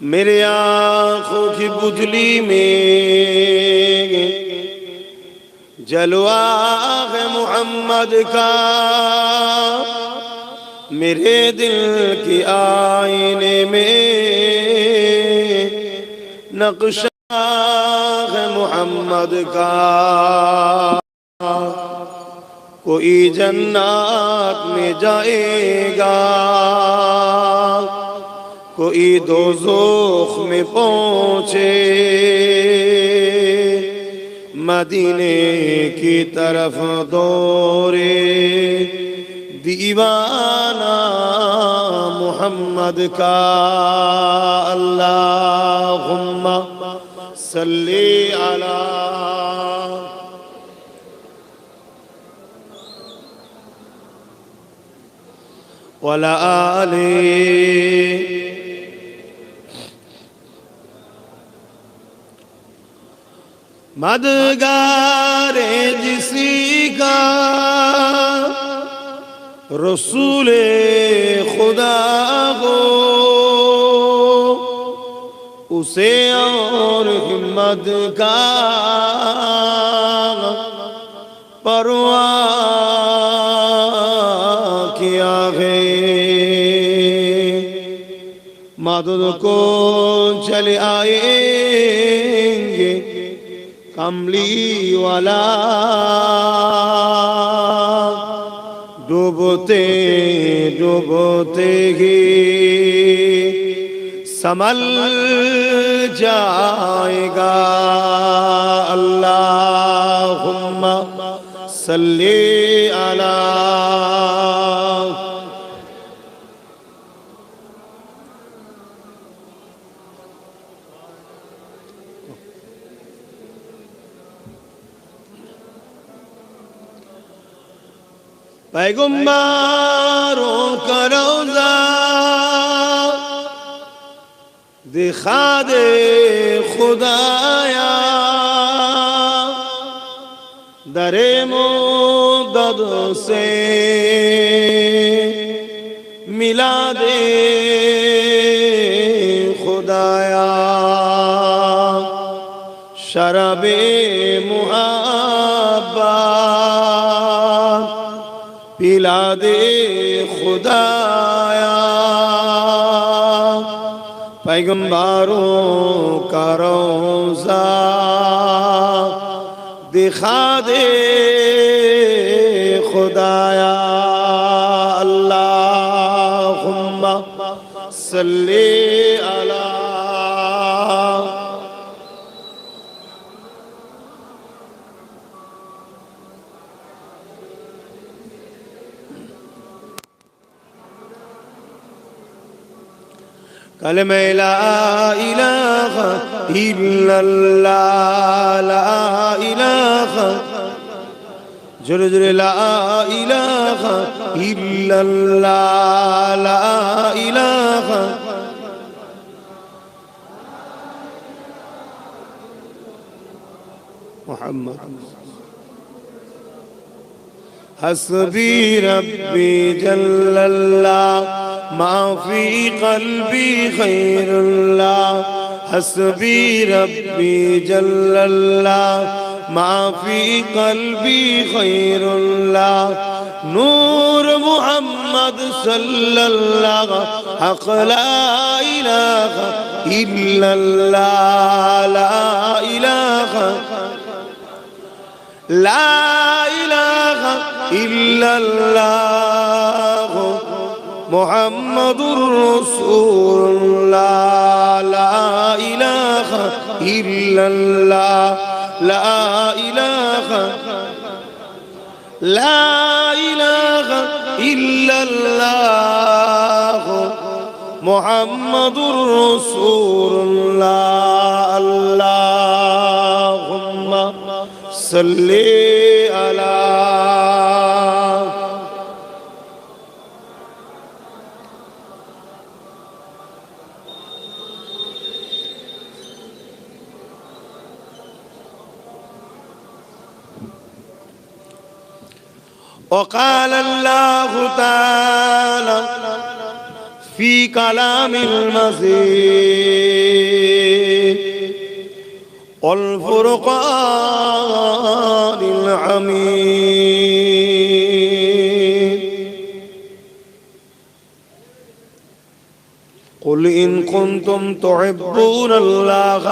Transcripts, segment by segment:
मेरे आँखों की पुतली में जलवा है मोहम्मद का, मेरे दिल की आईने में नक्शा है मोहम्मद का। कोई जन्नत में जाएगा, कोई दोज़ख में पहुँचे, मदीने की तरफ दौरे दीवाना मोहम्मद का। अल्लाहुम्मा सल्ली अला वला आले। मदगारे जिसी का रसूले खुदा हो, उसे और हिम्मत का परवाह किया है। मदद को चले आएंगे कमली वाला, डूबते डूबते ही संभल जाएगा। अल्लाहुम्मा सल्ली अला पैगम्बरों का रोज़ा दिखा दे खुदाया, दरे मोदद से मिला दे खुदाया। शराबे मुहब्बत पिला दे खुदाया। पैगम्बरों का रोज़ा दिखा दे खुदाया। अल्लाहुम्मा सल्ली अला कलमे ला इलाहा इल्लल्लाह, ला इलाहा जुर जुर ला इलाहा इल्लल्लाह, ला इलाहा मुहम्मद। हस्बी रब्बी जल्लल्लाह माफी क़ल्बी खैरुल्लाह। हस्बी रब्बी जल्लल्लाह माफी क़ल्बी खैरुल्लाह। नूर मुहम्मद सल्लल्लाह हक़ ला इलाहा इल्लल्लाह, ला इलाहा ला इलाहा इल्लल्लाह मुहम्मदुर रसूलुल्लाह। ला इलाहा इल्लल्लाह, ला इलाहा ला इलाहा इल्लल्लाह मुहम्मदुर रसूलुल्लाह। अल्लाहुम्मा सल्ली अला وقال الله تعالى في كلام المزيد والفرقان الحميد قل إن كنتم تحبون الله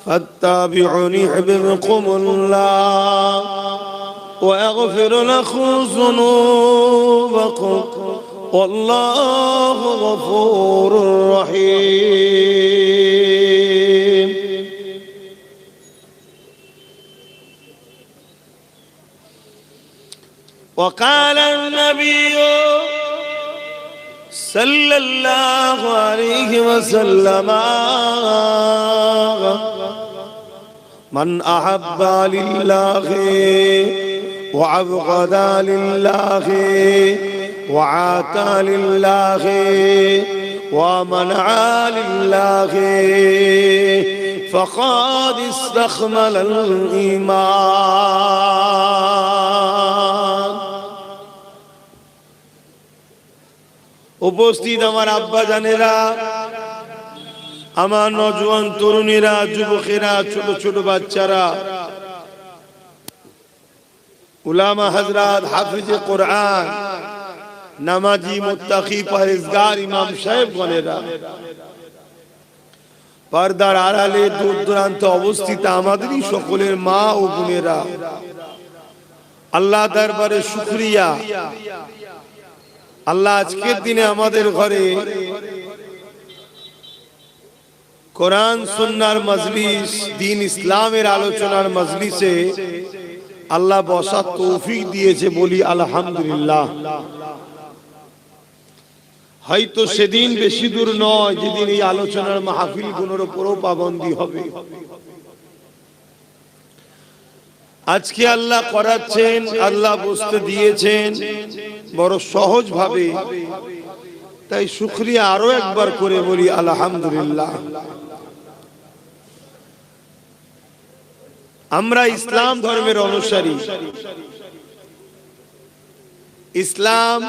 فاتبعوني يحببكم الله ويغفر لكم ذنوبكم والله غفور رحيم وقال النبي صلى الله عليه وسلم من أحب لله وأبغض لله وعاتى لله ومنع لله فقد استكمل الإيمان উপস্থিত আমার আব্বা জানেরা, আমার নওজোয়ান তরুণীরা, যুবকেরা, ছোট ছোট বাচ্চারা, উলামা হযরত, হাফিজে কোরআন, নামাজি, মুত্তাকি, পরহেজগার ইমাম সাহেবগণেরা, পর্দার আড়ালে দূর দূরান্তে অবস্থিত আমাদেরই সকলের মা ও বোনেরা, আল্লাহ দরবারে শুকরিয়া। আল্লাহ আজকের দিনে আমাদের ঘরে কোরআন সুন্নাহর মজলিস, দ্বীন ইসলামের আলোচনার মজলিসে আল্লাহ বসার তৌফিক দিয়েছে, বলি আলহামদুলিল্লাহ। হয়তো সেদিন বেশি দূর নয় যেদিন এই আলোচনার মাহফিল গুলোর উপরও পাবন্দি হবে। আজকে আল্লাহ করাচ্ছেন, আল্লাহ বসতে দিয়েছেন বড় সহজ ভাবে, তাই শুকরিয়া আরো একবার করে বলি আলহামদুলিল্লাহ। আমরা ইসলাম ধর্মের অনুসারী। ইসলাম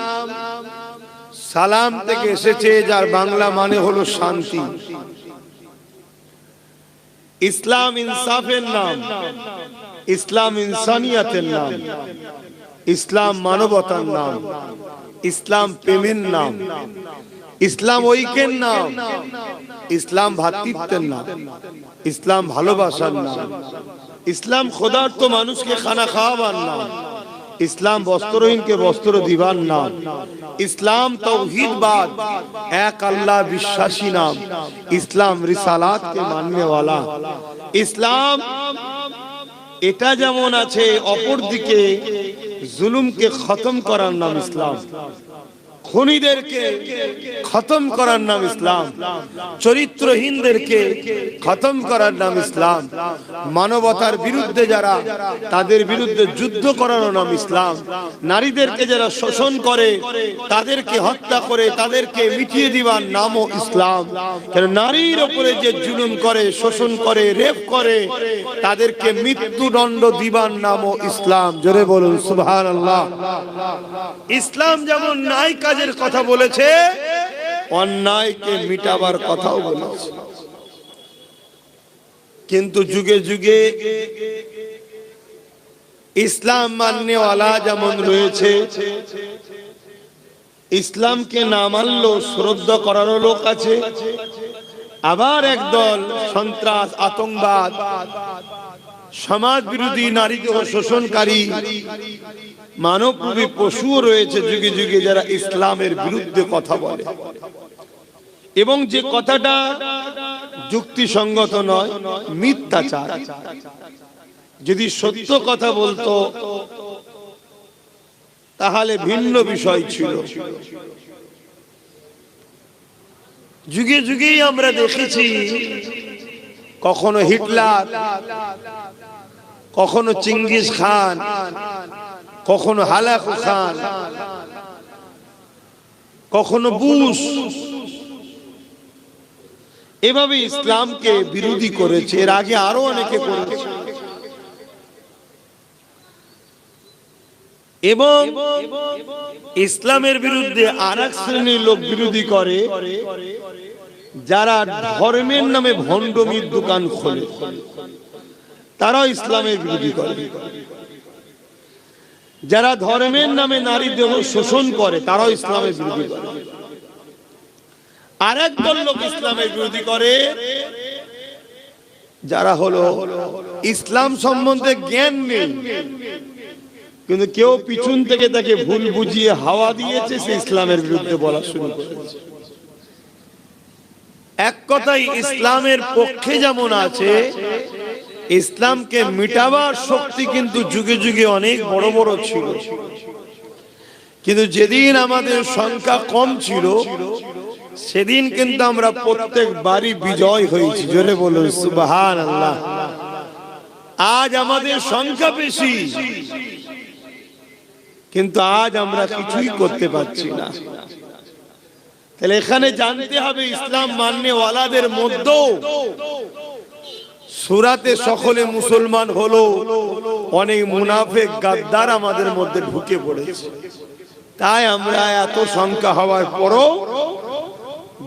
সালাম থেকে এসেছে, যার বাংলা মানে হলো শান্তি। ইসলাম ইনসাফের নাম, ইসলাম ইনসানিয়াতের নাম, ইসলাম মানবতার নাম, ইসলাম প্রেমের নাম, ইসলাম ঐক্যের নাম, ইসলাম ভ্রাতৃত্বের নাম, ইসলাম ভালোবাসার নাম, ইসলাম ক্ষুধার্ত মানুষকে খানা খাওয়াবার নাম, ইসলাম বস্ত্রহীনকে বস্ত্র দিবার নাম, ইসলাম তাওহীদবাদ, এক আল্লাহ বিশ্বাসী নাম, ইসলাম রিসালাতকে মাননেওয়ালা। ইসলাম এটা যেমন আছে, অপর দিকে জুলুমকে খতম করার নাম ইসলাম, খুনিদেরকে খতম করার নাম ইসলাম, চরিত্রহীনদেরকে খতম করার নাম ইসলাম, মানবতার বিরুদ্ধে যারা, তাদের বিরুদ্ধে যুদ্ধ করার নাম ইসলাম, নারীদেরকে যারা শোষণ করে, তাদেরকে হত্যা করে, তাদেরকে মিটিয়ে দিবার নামও ইসলাম। কেন নারীর উপরে যে জুলুম করে, শোষণ করে, রেপ করে, তাদেরকে মৃত্যুদণ্ড দিবার নামও ইসলাম। জোরে বলুন সুবহানাল্লাহ। ইসলাম যেমন ন্যায় কাজের কথা বলেছে, অন্যায়কে মিটাবার কথাও বলেছে। কিন্তু যুগে যুগে ইসলাম মাননেওয়ালা যেমন রয়েছে, ইসলামকে না মানলেও শ্রদ্ধা করারও লোক আছে। আবার একদল সন্ত্রাস, আতঙ্কবাদ, সমাজ বিরোধী, নারীকে শোষণকারী, মানবরূপী পশুও রয়েছে যুগে যুগে, যারা ইসলামের বিরুদ্ধে কথা বলে এবং যে কথাটা যুক্তিসঙ্গত নয়, মিথ্যাচার। যদি সত্য কথা বলতো তাহলে ভিন্ন বিষয় ছিল। যুগে যুগেই আমরা দেখেছি, কখনো হিটলার, কখনো চিঙ্গিস খান, কখনো হালাকু খান, কখনো বুশ, এভাবে ইসলামকে বিরোধী করেছে। এর আগে আরো অনেকে করেছে। এবং ইসলামের বিরুদ্ধে আরেক শ্রেণীর লোক বিরোধী করে যারা ধর্মের নামে ভণ্ডমির দোকান খোলে, তারাও ইসলামের বিরোধী করে। যারা ধর্মের নামে নারী দেহ শোষণ করে তারাও ইসলামের বিরোধী করে। আরেক দল লোক ইসলামের বিরোধী করে যারা হলো ইসলাম সম্বন্ধে জ্ঞান নেই, কিন্তু কেউ পিছন থেকে তাকে ভুল বুঝিয়ে হাওয়া দিয়েছে, সে ইসলামের বিরুদ্ধে বলা শুরু করেছে। এক কথাই ইসলামের পক্ষে যেমন আছে, ইসলামকে মিটাবার শক্তি কিন্তু যুগে যুগে অনেক বড় বড় ছিল, কিন্তু যেদিন আমাদের সংখ্যা কম ছিল সেদিন কিন্তু আমরা প্রত্যেকবারই বিজয় হয়েছি। জোরে বলুন সুবহানাল্লাহ। আজ আমাদের সংখ্যা বেশি, কিন্তু আজ আমরা কিছুই করতে পারছি না। তাহলে এখানে জানতে হবে ইসলাম মাননে ওয়ালাদের মধ্যেও সূরাতে সকলে মুসলমান হলো, অনেক মুনাফিক গাদ্দার আমাদের মধ্যে ঢুকে পড়েছে। তাই আমরা এত সংখ্যা হওয়ার পরও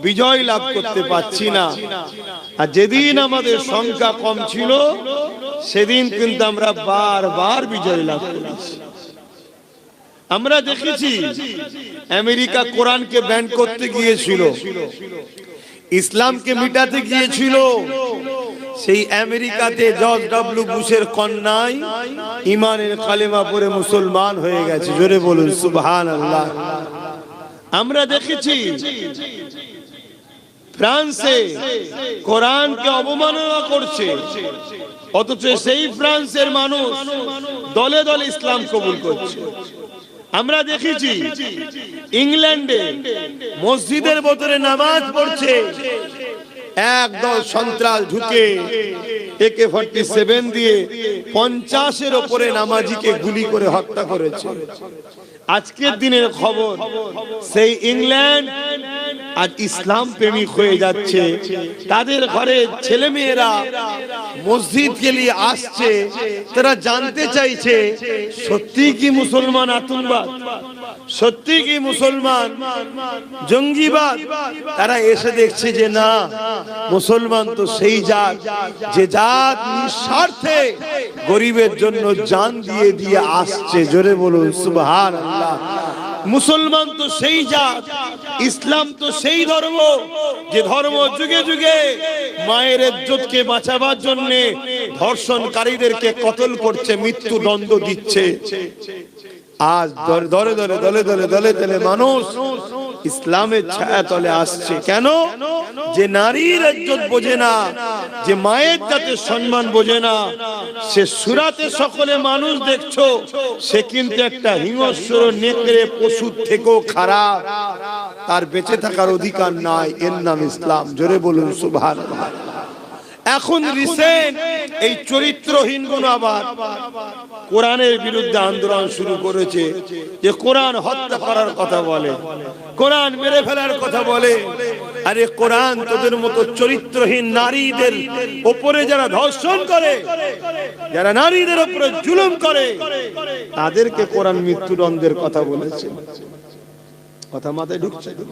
বিজয় লাভ করতে পারছি না। আর যেদিন আমাদের সংখ্যা কম ছিল সেদিন কিন্তু আমরা বারবার বিজয় লাভ করেছি। আমরা দেখেছি আমেরিকা কোরআনকে ব্যান করতে গিয়েছিল, ইসলামকে মিটাতে গিয়েছিল। সেই আমেরিকাতে জর্জ ডব্লিউ বুশের কন্যাই ঈমানের কালেমা পড়ে মুসলমান হয়ে গেছে। জোরে বলুন সুবহানাল্লাহ। আমরা দেখেছি ফ্রান্সে কোরআনকে অবমাননা করছে, অথচ সেই ফ্রান্সের মানুষ দলে দলে ইসলাম কবুল করছে। আমরা দেখেছি ইংল্যান্ডে মসজিদের ভেতরে নামাজ পড়ছে, একদল সন্ত্রাস ঢুকে AK-47 দিয়ে 50-এর উপরে নামাজিকে গুলি করে হত্যা করেছে। আজকের দিনের খবর, সেই ইংল্যান্ড আজ ইসলাম প্রেমিক হয়ে যাচ্ছে। তাদের ঘরে ছেলে মেয়েরা মসজিদ কে লিয়ে আসছে, তারা জানতে চাইছে সত্যি কি মুসলমান আতঙ্কবাদ, সত্যি কি মুসলমান জঙ্গিবাদ। তারা এসে দেখছে যে না, মুসলমান তো সেই জাত যে জাত নিঃস্বার্থে গরিবের জন্য জান দিয়ে দিয়ে আসছে। জোরে বলুন সুবহানাল্লাহ। মুসলমান তো সেই জাত, ইসলাম তো সেই ধর্ম যে ধর্ম যুগে যুগে মায়ের ইজ্জতকে বাঁচাবার জন্য ধর্ষণকারীদেরকে কতল করছে, মৃত্যুদণ্ড দিচ্ছে। আজ দলে দলে দলে দলে দলে দলে মানুষ ইসলামের ছায়া তলে আসছে। কেন? যে নারীর ইজ্জত বোঝে না, যে মায়ের জাতের সম্মান বোঝে না, সে সূরাতে সকলে মানুষ দেখছো, সে কিন্তু একটা হিংস্র নেকড়ে পশুর থেকেও খারাপ, তার বেঁচে থাকার অধিকার নাই। এর নাম ইসলাম। জোরে বলুন সুবহানাল্লাহ। এখন রিসেন্ট এই চরিত্রহীন গুণ আবার কোরআনের বিরুদ্ধে আন্দোলন শুরু করেছে, যে কোরআন হত্যা করার কথা বলে, কোরআন মেরে ফেলার কথা বলে। আরে কোরআন তোদের মতো চরিত্রহীন নারীদের উপরে যারা ধর্ষণ করে, যারা নারীদের উপরে জুলুম করে, তাদেরকে কোরআন মৃত্যুদণ্ডের কথা বলেছে। কথা মাথায় ঢুকছে কি?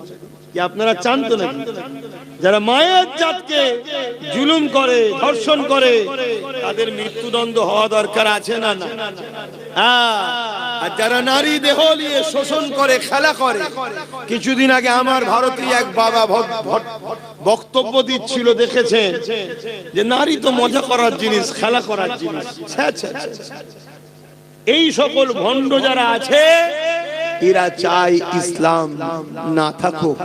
আপনারা চান তো নাকি যারা মায়ের জাতকে জুলুম করে, ধর্ষণ করে, তাদের মৃত্যুদণ্ড হওয়া দরকার আছে না? না। আর যারা নারী দেহ নিয়ে শোষণ করে, খেলা করে, কিছুদিন আগে আমার ভারতীয় এক বাবা বক্তব্য দিচ্ছিল, দেখেছেন যে নারী তো মজা করার জিনিস, খেলা করার জিনিস। এই সকল ভণ্ড যারা আছে, এরা চায় ইসলাম না থাকুক,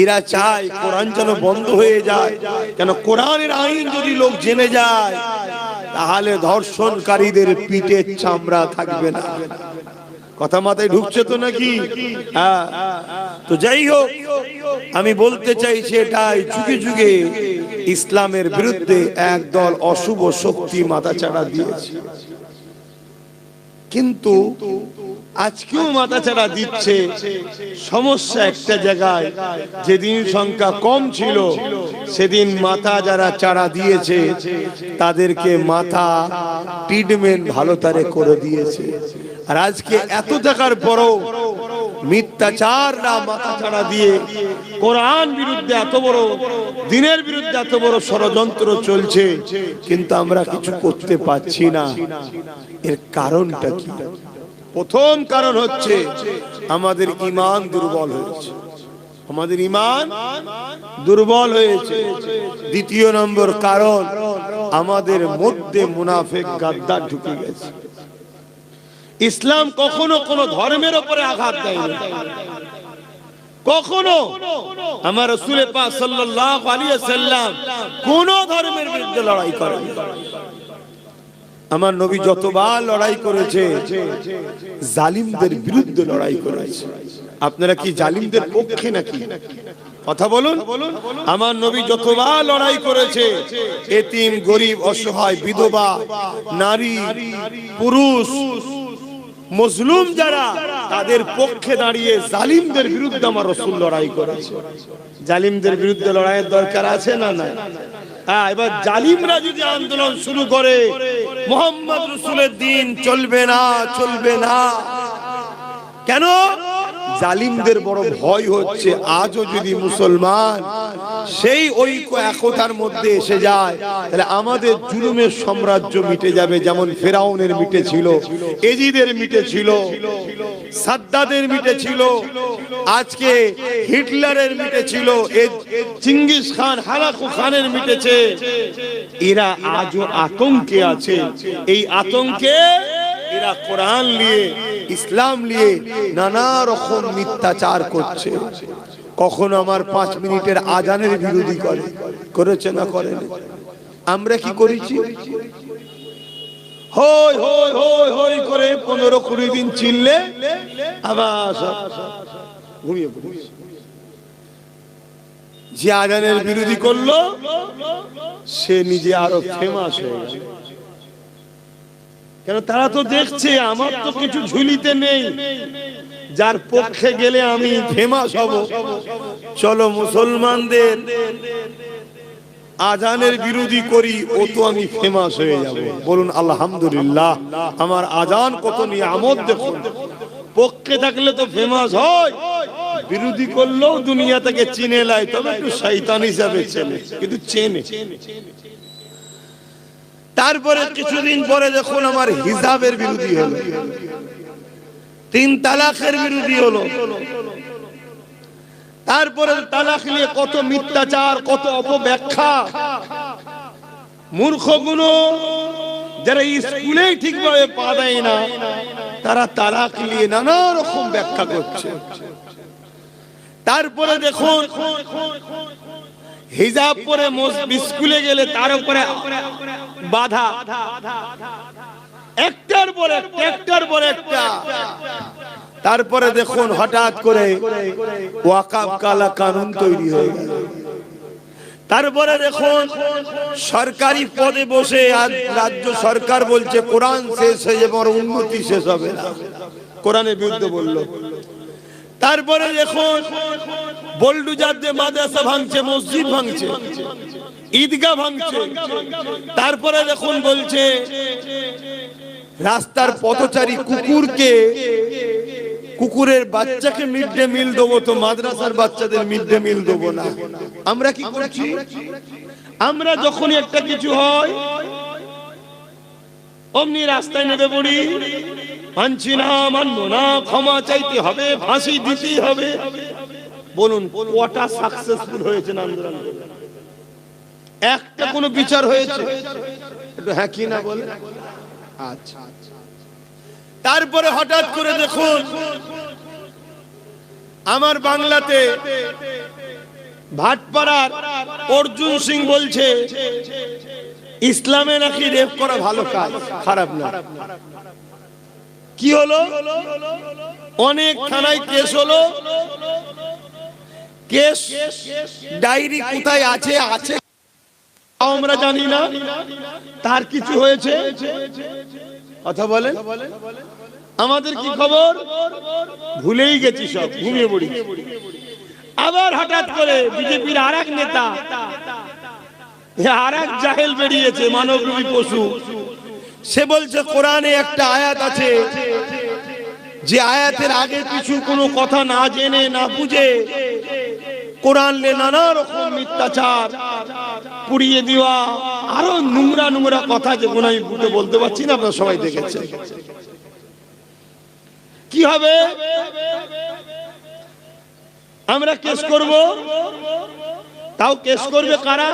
এরা চায় কোরআন যেন বন্ধ হয়ে যায়। কেন? কোরআনের আইন যদি লোক জেনে যায়, তাহলে ধর্ষণকারীদের পিঠের চামড়া থাকবে না। কথা মাথায় ঢুকছে তো নাকি? হ্যাঁ। তো যাই হোক, আমি বলতে চাইছি এটাই, যুগে যুগে ইসলামের বিরুদ্ধে একদল অশুভ শক্তি মাথাচাড়া দিয়েছে, কিন্তু আজকেও মাথাচাড়া দিচ্ছে। সমস্যা একটা জায়গায়, যেদিন সংখ্যা কম ছিল সেদিন মাথা যারা চাড়া দিয়েছে তাদেরকে মাথা ট্রিটমেন্ট ভালো তারে করে দিয়েছে। আর আজকে এত টাকার পরও মিথ্যাচাররা মাথাচাড়া দিয়ে কোরআন বিরুদ্ধে এত বড়, দ্বীনের বিরুদ্ধে এত বড় ষড়যন্ত্র চলছে, কিন্তু আমরা কিছু করতে পারছি না। এর কারণটা কি? প্রথম কারণ হচ্ছে আমাদের ঈমান দুর্বল হয়েছে। আমাদের ঈমান দুর্বল হয়েছে। দ্বিতীয় নম্বর কারণ, আমাদের মধ্যে মুনাফিক গাদ্দার ঢুকে গেছে। ইসলাম কখনো কোনো ধর্মের উপরে আঘাত দেয়নি, কখনো আমার রাসূল পাক সাল্লাল্লাহু আলাইহি ওয়াসাল্লাম কোন ধর্মের বিরুদ্ধে লড়াই করেন। আমার নবী যতবার লড়াই করেছে জালিমদের বিরুদ্ধে লড়াই করেছে। আপনারা কি জালিমদের পক্ষে নাকি? কথা বলুন। আমার নবী যতবার লড়াই করেছে এতিম, গরিব, অসহায়, বিধবা, নারী, পুরুষ, মুসলিম যারা, তাদের পক্ষে দাঁড়িয়ে জালিমদের বিরুদ্ধে আমার রাসূল লড়াই করেছে। জালিমদের বিরুদ্ধে লড়াইয়ের দরকার আছে না? না। হ্যাঁ, এবার জালিমরা যদি আন্দোলন শুরু করে মুহাম্মদ রাসূলের দ্বীন চলবে না, চলবে না। কেন? জালিমদের বড় ভয় হচ্ছে আজও যদি মুসলমান সেই ঐক্য একতার মধ্যে এসে যায়, তাহলে আমাদের জুলুমের সাম্রাজ্য মিটে যাবে। যেমন ফেরাউনের মিটেছিল, এজিদের মিটেছিল, সাদ্দাদের মিটেছিল, আজকে হিটলারের মিটেছিল, চিঙ্গিস খান, হালাকু খানের মিটেছে। এরা আজও আতঙ্কে আছে। এই আতঙ্কে এরা কোরআন নিয়ে, ইসলাম নিয়ে নানা রকম মিথ্যাচার করছে। কখনো আমার 5 মিনিটের আজানের বিরোধী করেছে না করেন? আমরা কি করেছি? হই হই হই হই করে 15-20 দিন চিল্লে আবার ঘুমিয়ে পড়ি। যে আজানের বিরোধী করলো সে নিজে আরো ফেমাস হয়ে গেল। কেন? তারা তো দেখছে আমার তো কিছু ঝুলিতে নেই, যার পক্ষে গেলে আমি ফেমাস হব। চলো মুসলমানদের আজানের বিরোধী করি, ও তো আমি ফেমাস হয়ে যাব। বলুন আলহামদুলিল্লাহ। আমার আজান কত নিয়ামত দেখুন। পক্ষে থাকলে তো ফেমাস হয়, বিরোধী করলেও দুনিয়া থেকে চিনে লাই, তবে একটু শয়তান হিসাবে চেনে, কিন্তু চেনে। তারপরে কিছুদিন পরে দেখুন আমার হিজাবের বিরোধী হলো, 3 তালাকের বিরোধী হলো। তারপরে তালাক নিয়ে কত মিথ্যাচার, কত অপব্যাখ্যা। মূর্খগুলো যারা স্কুলে ঠিকভাবে পা দেয় না, তারা তালাক নিয়ে নানা রকম ব্যাখ্যা করছে। তারপরে দেখুন হিজাব পরে স্কুলে গেলে তার উপরে বাধা, একটার পর একটা। তারপরে দেখুন হঠাৎ করে ওয়াকফ কালা কানুন তৈরি হয়ে গেল। তারপরে দেখুন সরকারি পদে বসে রাজ্য সরকার বলছে কোরআন শেষ হয়ে যাবে, আর উন্নতি শেষ হবে না, কোরআনের বিরুদ্ধে বলল। তারপরে দেখুন বোল্ডুজার দিয়ে মাদ্রাসা ভাঙছে, মসজিদ ভাঙছে, ঈদগাহ ভাঙছে। তারপরে দেখুন বলছে রাস্তার পথচারী কুকুরের বাচ্চাকে মিড ডে মিল দেবো, তো মাদ্রাসার বাচ্চাদের মিড ডে মিল দেবো না। আমরা কি করছি? আমরা যখনই একটা কিছু হয় অমনি রাস্তায় নেমে পড়ি, মানছি না, মানবো না, ক্ষমা চাইতে হবে, ফাঁসি দিতেই হবে। বলুন কটা সাকসেসফুল হয়েছে আন্দোলন? একটা কোনো বিচার হয়েছে? একটু হ্যাঁ কি না বলে। আচ্ছা, তারপরে হঠাৎ করে দেখুন আমার বাংলাতে ভাটপাড়ার অর্জুন সিং বলছে ইসলামে নাকি রেপ করা ভালো কাজ, খারাপ না। কি হলো? অনেক থানায় কেস হলো, কেস ডায়েরি কোথায় আছে আমরা জানি না, তার কিছু হয়েছে কথা বলেন। আমাদের কি খবর? ভুলেই গেছি, সব ঘুমিয়ে পড়ি। আবার হঠাৎ করে বিজেপির আরেক নেতা, আরেক জাহেল বেরিয়েছে, মানবরূপী পশু। সে বলছে কোরআনে একটা আয়াত আছে যে আয়াতের আগে কিছু কোনো কথা না জেনে না বুঝে কোরআন লে নানা রকম মিথ্যাচার পুড়িয়ে দেওয়া, আরো নোংরা নোংরা কথা যেগুলো আমি বুঝে বলতে পারছি না, আপনারা সবাই দেখেছেন। কি হবে? আমরা কেস করব, তাও কেস করবে কারা?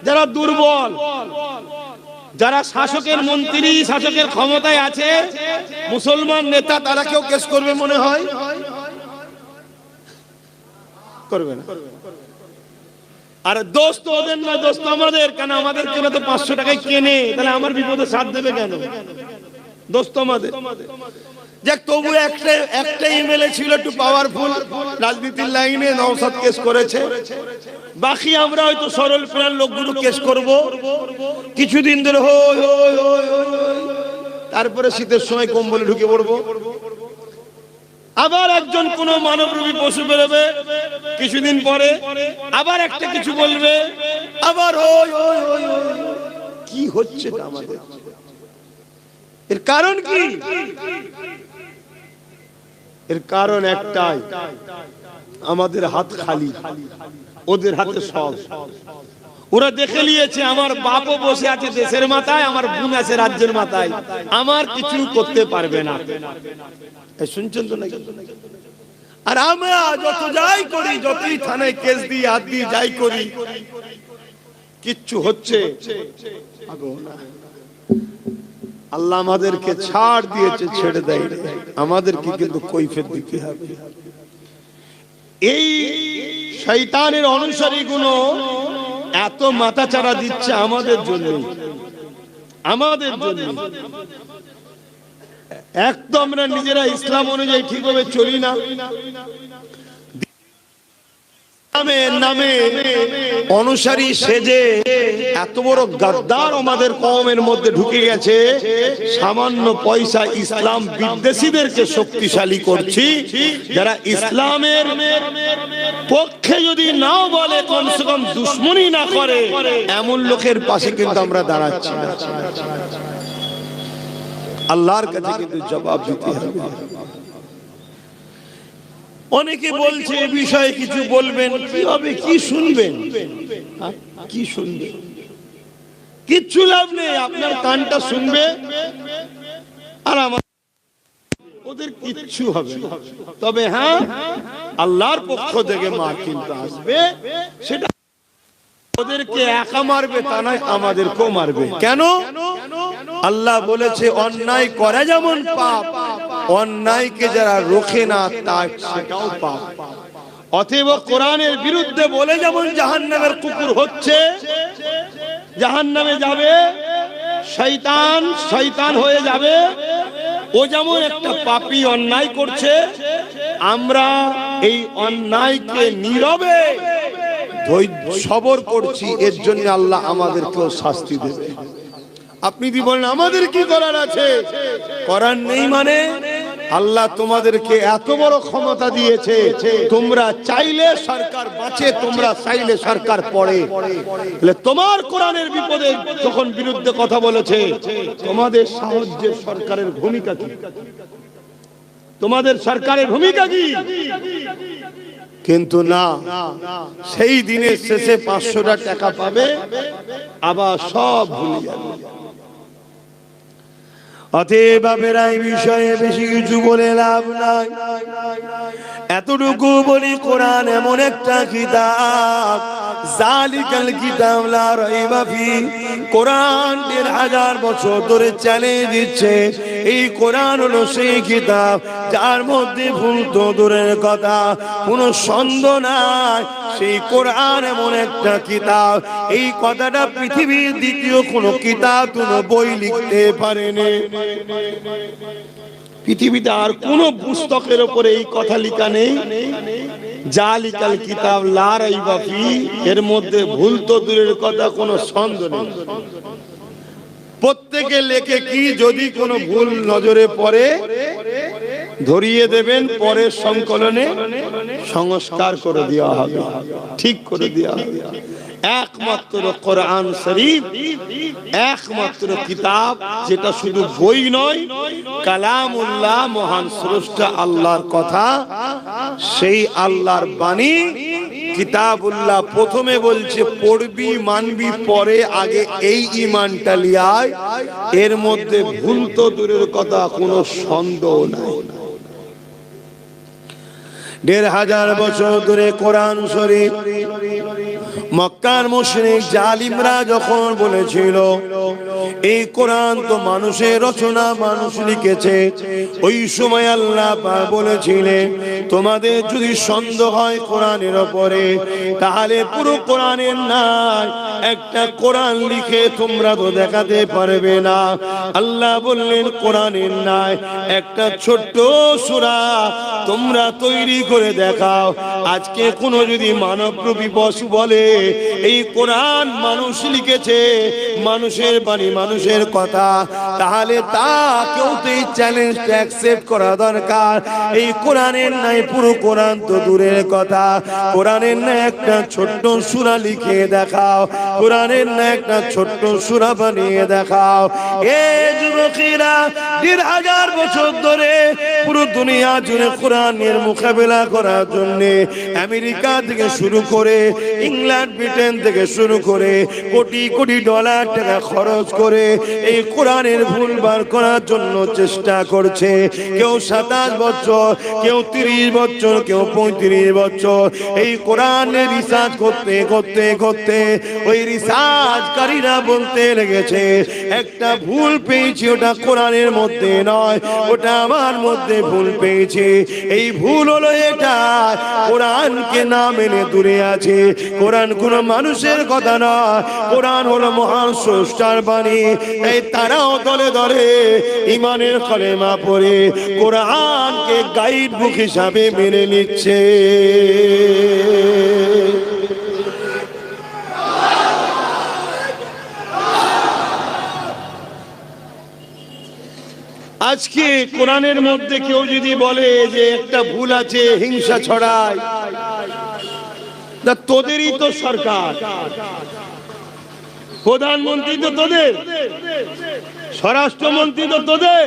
যারা দুর্বল, যারা শাসকের মন্ত্রী, শাসকের ক্ষমতায় আছে, মুসলমান নেতা, তারা কেউ কেস করবে মনে হয়? করবে না। আর দোষ তো ওদের না, দোষ তো আমাদের। কেন? আমাদের কেন তো 500 টাকায় কেনে, তাহলে আমার বিপদে সাথ দেবে কেন? দোষ তো আমাদের। যাক, তবু একটা এমএলএ ছিল একটু পাওয়ারফুল রাজনীতির লাইনে, নওশাদ কেস করেছে। বাকি আমরা হয়তো সরল প্রাণ লোকগুলো কেস করব, কিছুদিন ধরে হই হই হই হই, তারপরে শীতের সময় কম্বলে ঢুকে পড়বো। আবার একজন কোন মানবরূপী পশু বেরোবে, কিছুদিন পরে আবার একটা কিছু বলবে, আবার হই হই হই হই। কি হচ্ছে আমাদের? এর কারণ কি? এর কারণ একটাই, আমাদের হাত খালি, ওদের হাতে সব। ওরা দেখে নিয়েছে আমার বাপও বসে আছে দেশের মাথায়, আমার বোন আছে রাজ্যের মাথায়, আমার কিছু করতে পারবে না। শুনছেন তো নাকি? আর আমরা যত যাই করি, যতই থানায় কেস দিই, হাত দিয়ে যাই করি, কিচ্ছু হচ্ছে না। আল্লাহ আমাদেরকে ছাড় দিয়েছে, ছেড়ে দেয়, আমাদেরকে কিন্তু কৈফিয়ত দিতে হবে। এই শয়তানের অনুসারীগুলো এত মাথাচাড়া দিচ্ছে আমাদের জন্য, আমাদের জন্য। এক তো আমরা নিজেরা ইসলাম অনুযায়ী ঠিকভাবে চলি না, নামে অনুসারী সেজে এত বড় গাদ্দার আমাদের কওমের মধ্যে ঢুকে গেছে। সামান্য পয়সা ইসলাম বিদ্বেষীদেরকে শক্তিশালী করছি, যারা ইসলামের পক্ষে যদি নাও বলে, কমসে কম দুশ্মনী না করে, এমন লোকের পাশে কিন্তু আমরা দাঁড়াচ্ছি না। আল্লাহর কাছে কিন্তু জবাব দিতে হবে। অনেকে বলছে এই বিষয়ে কিছু বলবেন, কি হবে? কি শুনবেন? কি শুনবেন? কিচ্ছু লাভ নেই। আপনার কানটা শুনবে আর আমার, ওদের কিচ্ছু হবে না। তবে হ্যাঁ, আল্লাহর পক্ষ থেকে মার কিন্তু আসবে, সেটা ওদেরকে একা মারবে তা নয়, আমাদেরকেও মারবে। কেন? আল্লাহ বলেছে অন্যায় করা যেমন পাপ, অন্যায়কে যারা রোখে না তা সেটাও পাপ। অতএব কোরআনের বিরুদ্ধে বলে যেমন জাহান্নামের কুকুর হচ্ছে, জাহান্নামে যাবে, শয়তান শয়তান হয়ে যাবে, ও যেমন একটা পাপী অন্যায় করছে, আমরা এই অন্যায়কে নীরবে সবর করছি, এর জন্য আল্লাহ আমাদেরকেও শাস্তি দেবে। আপনি কি বলেন আমাদের কি করার আছে? করার নেই মানে? আল্লাহ তোমাদেরকে এত বড় ক্ষমতা দিয়েছে, তোমরা চাইলে সরকার বাঁচে, তোমরা চাইলে সরকার পড়ে। তোমার কোরআনের বিপদে যখন বিরুদ্ধে কথা বলেছে, তোমাদের সাহায্যের সরকারের ভূমিকা কি? তোমাদের সরকারের ভূমিকা কি? কিন্তু না, সেই দিনের শেষে 500 টাকা পাবে, আবার সব ভুলে যাবে। অতএব এই বিষয়ে বেশি কিছু বলে লাভ নাই। এতটুকু বলি, কোরআন এমন একটা কিতাব, জালিকাল কিতাব লা রাইবা ফি। কোরআন 1000 বছর ধরে চ্যালেঞ্জ দিচ্ছে, এই কোরআন হলো সেই কিতাব যার মধ্যে ভুল তো দূরের কথা, কোনো সন্দেহ নাই। সেই কোরআন এমন একটা কিতাব, এই কথাটা পৃথিবীর দ্বিতীয় কোনো কিতাব, কোনো বই লিখতে পারেনি। পৃথিবীতে আর কোন পুস্তকের উপরে এই কথা লেখা নেই, জালিকাল কিতাব লা রাইবা ফি, এর মধ্যে ভুল তো দূরের কথা, কোনো সন্দেহ নেই। প্রত্যেকে লেখে কি, যদি কোনো ভুল নজরে পড়ে ধরিয়ে দেবেন, পরের সংকলনে সংস্কার করে দেওয়া হবে, ঠিক করে দেওয়া হবে। একমাত্র কোরআন শরীফ, একমাত্র কিতাব যেটা শুধু বই নয়, কালামুল্লাহ, মহান স্রষ্টা আল্লাহর কথা, সেই আল্লাহর বাণী কিতাবুল্লাহ। প্রথমে বলছে পড়বি মানবি, পরে আগে এই ঈমানটা লিয়ায়। এর মধ্যে ভুল তো দূরের কথা, কোনো সন্দেহ নাই। ১৫০০ বছর ধরে কোরআন শরীফ মক্কার মুশরিক জালিমরা যখন বলেছিল এই কোরআন তো মানুষের রচনা, মানুষ লিখেছে, ওই সময় আল্লাহ পাক বলেছিলেন তোমাদের যদি সন্দেহ হয় কোরআনের উপরে, তাহলে পুরো কোরআনের নাই একটা কোরআন লিখে তোমরা তো দেখাতে পারবে না। আল্লাহ বললেন কোরআনের নাই একটা ছোট্ট সূরা তোমরা তৈরি করে দেখাও। আজকে কোন যদি মানবরূপী পশু বলে এই কোরআন মানুষ লিখেছে, মানুষের বাণী, মানুষের কথা, তাহলে তাকেও তো এই চ্যালেঞ্জটা অ্যাকসেপ্ট করা দরকার। এই কোরআনের নাই পুরো কোরআন তো দূরের কথা, কোরআনের নাই একটা ছোট্ট সূরা লিখে দেখাও, কোরআনের নাই একটা ছোট্ট সূরা বানিয়ে দেখাও। এ যুবকেরা ১৫০০ বছর ধরে পুরো দুনিয়া জুড়ে কোরআনের মোকাবেলা করার জন্য আমেরিকা থেকে শুরু করে ইংল্যান্ড, ব্রিটেন থেকে শুরু করে কোটি কোটি ডলার টাকা খরচ করে এই কোরআনের ভুল বার করার জন্য চেষ্টা করছে। কেউ ২৭ বছর, কেউ ৩০ বছর, কেউ ৩৫ বছর এই কোরআনের রিসার্চ করতে করতে করতে ওই রিসার্চকারীরা বলতে লেগেছে একটা ভুল পেয়েছি, ওটা কোরআনের মধ্যে নয়, ওটা আমার মধ্যে ভুল পেয়েছি। এই ভুল হলো এটা, কোরআনকে না মেনে দূরে আছে। কোরআন কোন মানুষের কথা নয়, কোরআন হলো মহান স্রষ্টার বাণী। তাই তারাও দলে দলে ঈমানের কলেমা পড়ে কোরআনকে গাইড বুক হিসাবে মেনে নিচ্ছে। আজকে কোরআনের মধ্যে কেউ যদি বলে যে একটা ভুল আছে, হিংসা ছড়ায়, তোদেরই তো সরকার, প্রধানমন্ত্রী তো তোদের, স্বরাষ্ট্রমন্ত্রী তো তোদের,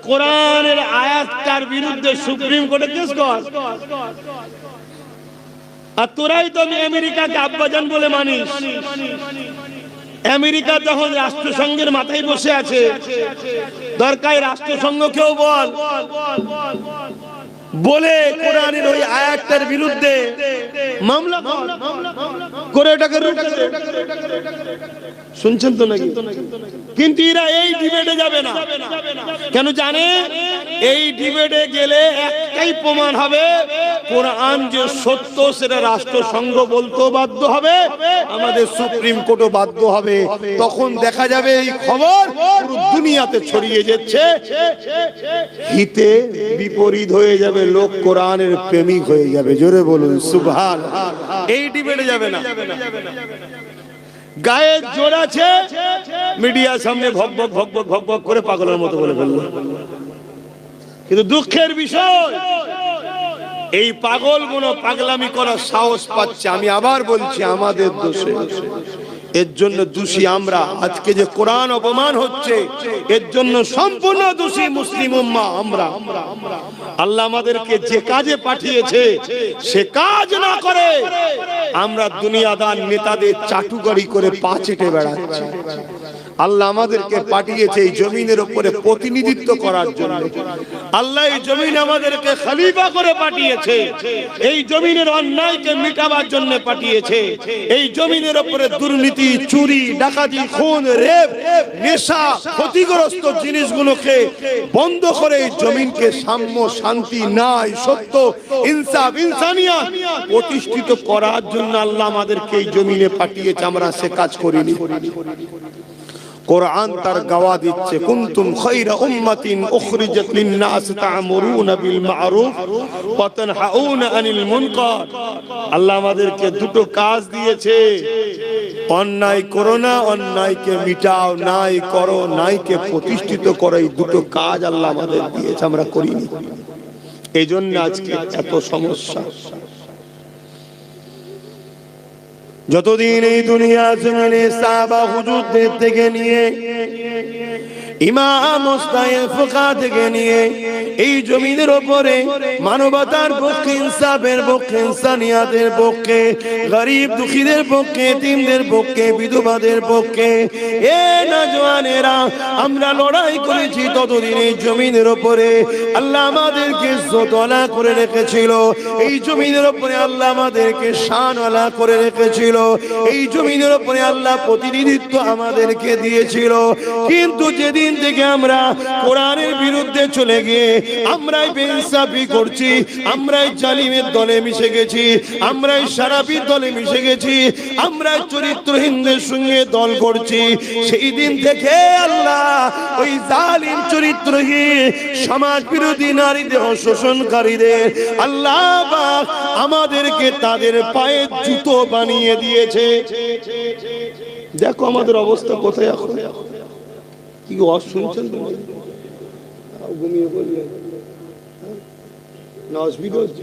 কোরআনের আয়াতটার বিরুদ্ধে সুপ্রিম কোর্টে কেস কর, আর তোরাই তো আমেরিকাকে আব্বাজান বলে মানিস। আমেরিকা যখন রাষ্ট্রসংঘের মাথায় বসে আছে, দরকার রাষ্ট্রসংঘকেও বল বলে কোরআনের ওই আয়াতটার বিরুদ্ধে মামলা করে এটাকে শুনছেন তো নাকি? কিন্তু এরা এই ডিবেটে যাবে না। কেন জানে? এই ডিবেটে গেলে একটাই প্রমাণ হবে, কোরআন যে সত্য সেটা রাষ্ট্রসংঘ বলতেও বাধ্য হবে, আমাদের সুপ্রিম কোর্টও বাধ্য হবে। তখন দেখা যাবে এই খবর পুরো দুনিয়াতে ছড়িয়ে যাচ্ছে, হিতে বিপরীত হয়ে যাবে, লোক কোরআনের প্রেমিক হয়ে যাবে। জোরে বলুন সুবহানাল্লাহ। এই ডিবেটে যাবে না। গায়ে জোর আছে, মিডিয়ার সামনে ভক ভক ভক ভক ভক ভক করে পাগলের মতো বলে ফেললো। কিন্তু দুঃখের বিষয়, এই পাগলগুলো পাগলামি করার সাহস পাচ্ছে। আমি আবার বলছি আমাদের দোষে, এর জন্য দোষী আমরা। আজকে যে কোরআন অপমান হচ্ছে এর জন্য সম্পূর্ণ দোষী মুসলিম উম্মাহ আমরা। আল্লাহ আমাদেরকে যে কাজে পাঠিয়েছে সে কাজ না করে আমরা দুনিয়াদার নেতাদের চাটুকারি করে পা চেটে বেড়াচ্ছি। আল্লাহ আমাদেরকে পাঠিয়েছে এই জমিনের উপরে প্রতিনিধিত্ব করার জন্য। আল্লাহ এই জমিন আমাদেরকে খলিফা করে পাঠিয়েছে, এই জমিনের অন্যায়কে মিটাবার জন্য পাঠিয়েছে। এই জমিনের উপরে দুর্নীতি, চুরি, ডাকাতি, খুন, রেপ, নেশা, ক্ষতিগ্রস্ত জিনিসগুলোকে বন্ধ করে এই জমিনকে সাম্য, শান্তি, ন্যায়, সত্য, ইনসাফ, ইনসানিয়াত প্রতিষ্ঠিত করার জন্য আল্লাহ আমাদেরকে এই জমিনে পাঠিয়েছে। আমরা সে কাজ করিনি। কোরআন তার গাওয়া দিচ্ছে, কুনতুম খায়রা উম্মাতিন উখরিজাত লিন-নাস তা'মুরুনা বিল মা'রুফ ওয়া তানহাউনা আনিল মুনকার। আল্লাহ আমাদেরকে দুটো কাজ দিয়েছে, অন্যায় করো না, অন্যায়কে মিটাও, ন্যায় করো, ন্যায়কে প্রতিষ্ঠিত করো। এই দুটো কাজ আল্লাহ আমাদের দিয়েছে, আমরা করিনি। এইজন্য আজকে এত সমস্যা। যতদিন এই দুনিয়া জমিনে সাহাবা হুজুরদের থেকে নিয়ে ইমাম মুস্তাহিদ ফুকা থেকে নিয়ে এই জমিনের উপরে মানবতার পক্ষে, ইনসাফের পক্ষে, ইনসানিয়াতের পক্ষে, গরিব দুঃখীদের পক্ষে, এতিমদের পক্ষে, বিধবাদের পক্ষে এ নওজওয়ানেরা আমরা লড়াই করেছি। ততদিন এই জমিনের উপরে আল্লাহ আমাদেরকে ইজ্জতওয়ালা করে রেখেছিল, এই জমিনের উপরে আল্লাহ আমাদেরকে শানওয়ালা করে রেখেছিল, এই জমিনের উপরে আল্লাহ প্রতিনিধিত্ব আমাদেরকে দিয়েছিল। কিন্তু যেদিন থেকে আমরা কোরআনের বিরুদ্ধে চলে গিয়ে আমরাই বেইনসাফি করছি, আমরাই জালিমের দলে মিশে গেছি, আমরাই শারাফির দলে মিশে গেছি, আমরাই চরিত্রহীনদের সঙ্গে দল করছি, সেই দিন থেকে আল্লাহ ওই জালিম চরিত্রহীন সমাজ বিরোধী নারীদের শোষণকারীদের আল্লাহ পাক আমাদেরকে তাদের পায়ে জুতো বানিয়ে দিয়েছে। দেখো আমাদের অবস্থা কোথায় এখন। কি ওয়াজ শুনছেন তোমরা? ঘুমিয়ে পড়লেন না? অসুবিধা হচ্ছে?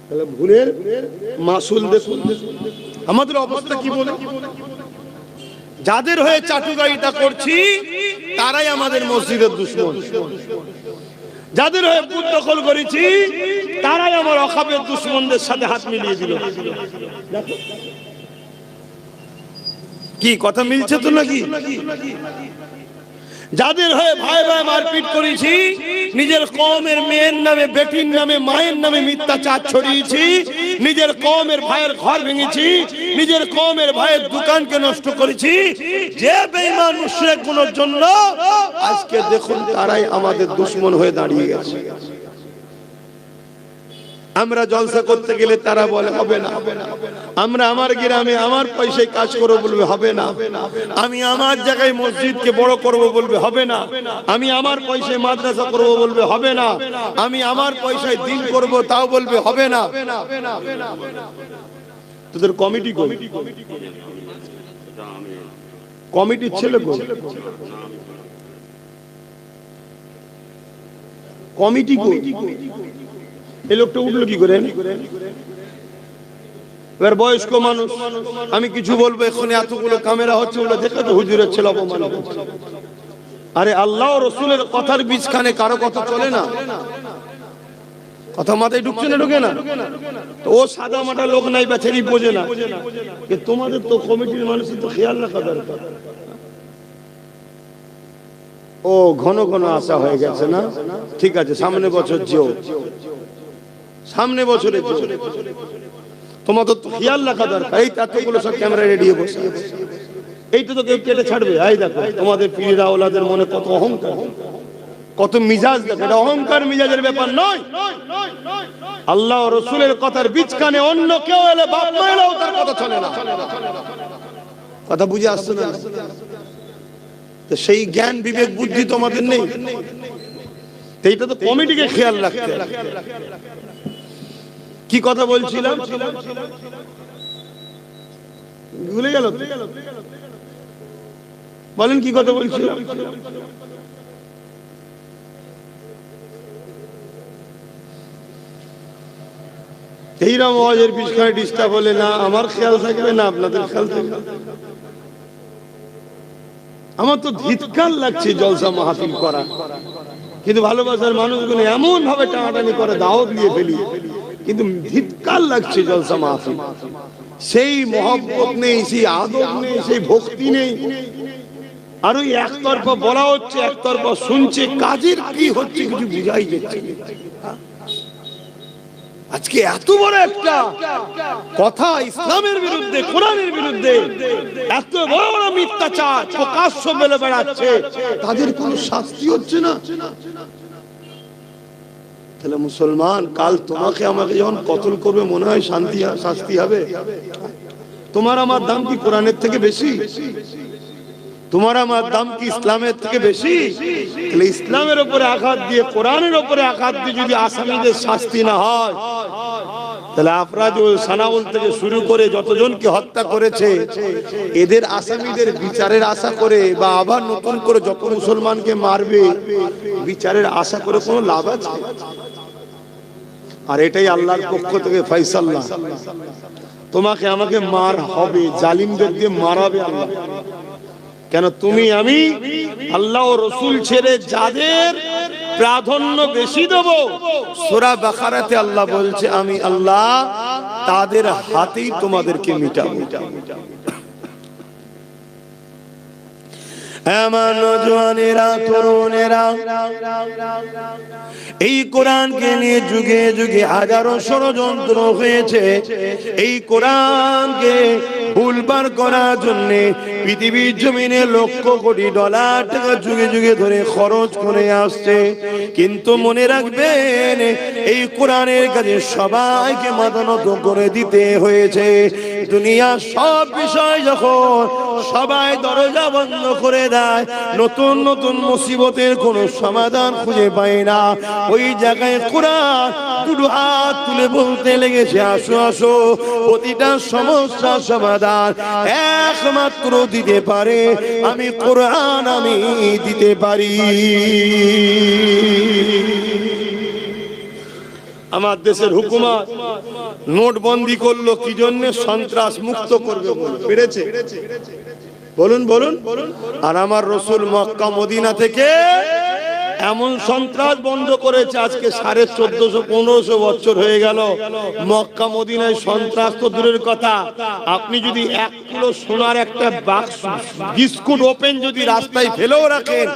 তাহলে ভুলের মাসুল দেখুন আমাদের অবস্থা কি বলে। যাদের হয়ে চাটুকারিতা করছি তারাই আমাদের মসজিদের দুশমন, যাদের হয়ে বুথ দখল করেছি তারাই আমার অখাপের দুশমনদের সাথে হাত মিলিয়ে দিল। কি কথা মিলছে তো নাকি? যাদের হয়ে ভাই ভাই মারপিট করেছি, নিজের কওমের মেয়ের নামে, বেটির নামে, মায়ের নামে মিথ্যাচার ছড়িয়েছি, নিজের কওমের ভাইয়ের ঘর ভেঙেছি, নিজের কওমের ভাইয়ের দোকানকে নষ্ট করেছি, যে বেঈমান মুশরিক গুলোর জন্য আজকে দেখুন তারাই আমাদের দুশমন হয়ে দাঁড়িয়ে গেছে। আমরা জলসা করতে গেলে তারা বলে হবে না, আমরা আমার গ্রামে আমার পয়সায় কাজ করব বলবে হবে না, আমি আমার জায়গায় মসজিদকে বড় করব বলবে হবে না, আমি আমার পয়সায় মাদ্রাসা করব বলবে হবে না, আমি আমার পয়সায় দিন করব তাও বলবে হবে না। তোদের কমিটি কমিটির ছেলে কমিটি এই লোকটা উঠলো কি করে? এবার বয়স্ক মানুষ, আমি কিছু বলবো এখানে এতগুলো ক্যামেরা হচ্ছে, ওগুলো দেখে তো হুজুরের ছেলে অপমান করছে। আরে আল্লাহ ও রসুলের কথার বীজখানে কারো কথা চলে না? কথা মাথায় ঢুকছে না? ঢুকে না তো ও সাদা মাটা লোক নাই বেচারি বোঝে না। তোমাদের তো কমিটির মানুষের তো খেয়াল রাখা দরকার। ও ঘন ঘন আসা হয়ে গেছে না? ঠিক আছে, সামনে বছর যেও, সামনে বছরে তোমাদের তো খেয়াল রাখা দরকার। এই তাতগুলো সব ক্যামেরা রেডি বসে, এইটা তো কেউ কেটে ছাড়বে। এই দেখো তোমাদের পীররা ওলাদের মনে কত অহংকার, কত মিজাজ। দেখো এটা অহংকার মিজাজের ব্যাপার নয়। আল্লাহ ও রসুলের কথার বীজখানে অন্য কেউ এলে, বাপ মা এলেও তার কথা চলে না। কথা বুঝে আসছে না? তো সেই জ্ঞান বিবেক বুদ্ধি তোমাদের নেই। এইটা তো কমিটিকে খেয়াল রাখতে। কি কথা বলছিলাম ভুলে গেল? বলেন কি কথা বলছিলাম? এইরকম আওয়াজের পিছনে ডিস্টার্ব হলে না আমার খেয়াল থাকবে না আপনাদের খেয়াল থাকবে। আমার তো ধিক্কার লাগছে জলসা মাহফিল করা, কিন্তু ভালোবাসার মানুষগুলো এমন ভাবে টানাটানি করে দাওয়াত দিয়ে ফেলি, কিন্তু ধিক্কার লাগছে জলসা মাহফিল। সেই মহব্বত নেই, সেই আদব নেই, সেই ভক্তি নেই। আর ওই একতরফা বলা হচ্ছে, একতরফা শুনছে, কাজের কি হচ্ছে কিছু বুঝাই যাচ্ছে। আজকে এত বড় একটা কথা ইসলামের বিরুদ্ধে, কোরআনের বিরুদ্ধে এত বড় বড় মিথ্যাচার প্রকাশ্য বলে বেড়াচ্ছে, তাদের কোনো শাস্তি হচ্ছে না। তাহলে মুসলমান, কাল তোমাকে আমাকে যখন কতল করবে মনে হয় শাস্তি হবে? তোমার আমার দাম কি কোরআনের থেকে বেশি? তোমার আমার দাম কি ইসলামের থেকে বেশি? তাহলে ইসলামের উপরে আঘাত দিয়ে, কোরআনের উপরে আঘাত দিয়ে যদি আসামিদের শাস্তি না হয়, তাহলে আফরাজ ও সানাউল থেকে শুরু করে যতজনকে হত্যা করেছে এদের আসামিদের বিচারের আশা করে, বা আবার নতুন করে যত মুসলমানকে মারবে বিচারের আশা করে কোনো লাভ আছে? আর এটাই আল্লাহর পক্ষ থেকে ফয়সালা। তোমাকে আমাকে মার হবে, জালিমদের দিয়ে মারাবে আল্লাহ। কেন? তুমি আমি আল্লাহ ও রাসূল ছেড়ে যাদের প্রাধান্য বেশি দেব, সূরা বাকারাতে আল্লাহ বলছে আমি আল্লাহ তাদের হাতেই তোমাদেরকে মিটাবো। আমার নওজওয়ানেরা, তরুণেরা, এই কোরআনকে নিয়ে যুগে যুগে হাজারো ষড়যন্ত্র হয়েছে। এই কোরআনকে ভুলবার করার জন্য পৃথিবীর জমিনে লক্ষ কোটি ডলার টাকা যুগে যুগে ধরে খরচ করে আসছে। কিন্তু মনে রাখবেন, এই কোরআনের কাছে সবাইকে মাথা নত করে দিতে হয়েছে। দুনিয়ার সব বিষয় যখন সবাই দরজা বন্ধ করে দেয়, নতুন নতুন মুসিবতের কোনো সমাধান খুঁজে পায় না, ওই জায়গায় কোরআন দুটো হাত তুলে বলতে লেগেছে, আসো আসো, প্রতিটা সমস্যার সমাধান একমাত্র দিতে পারে আমি কোরআন, আমি দিতে পারি। আমার দেশের হুকুমত নোটবন্দি করলো কি জন্য? সন্ত্রাস মুক্ত করবে বলে। পেরেছে? বলুন বলুন। আর আমার রাসূল মক্কা মদিনা থেকে এমন সন্ত্রাস বন্ধ করেছে, আজকে 1450-1500 বছর হয়ে গেল। মক্কা মদিনায় সন্ত্রাস তো দূরের কথা, আপনি যদি 1 কিলো সোনার একটা বাক্স বিস্কুট ওপেন যদি রাস্তায় ফেলেও রাখেন,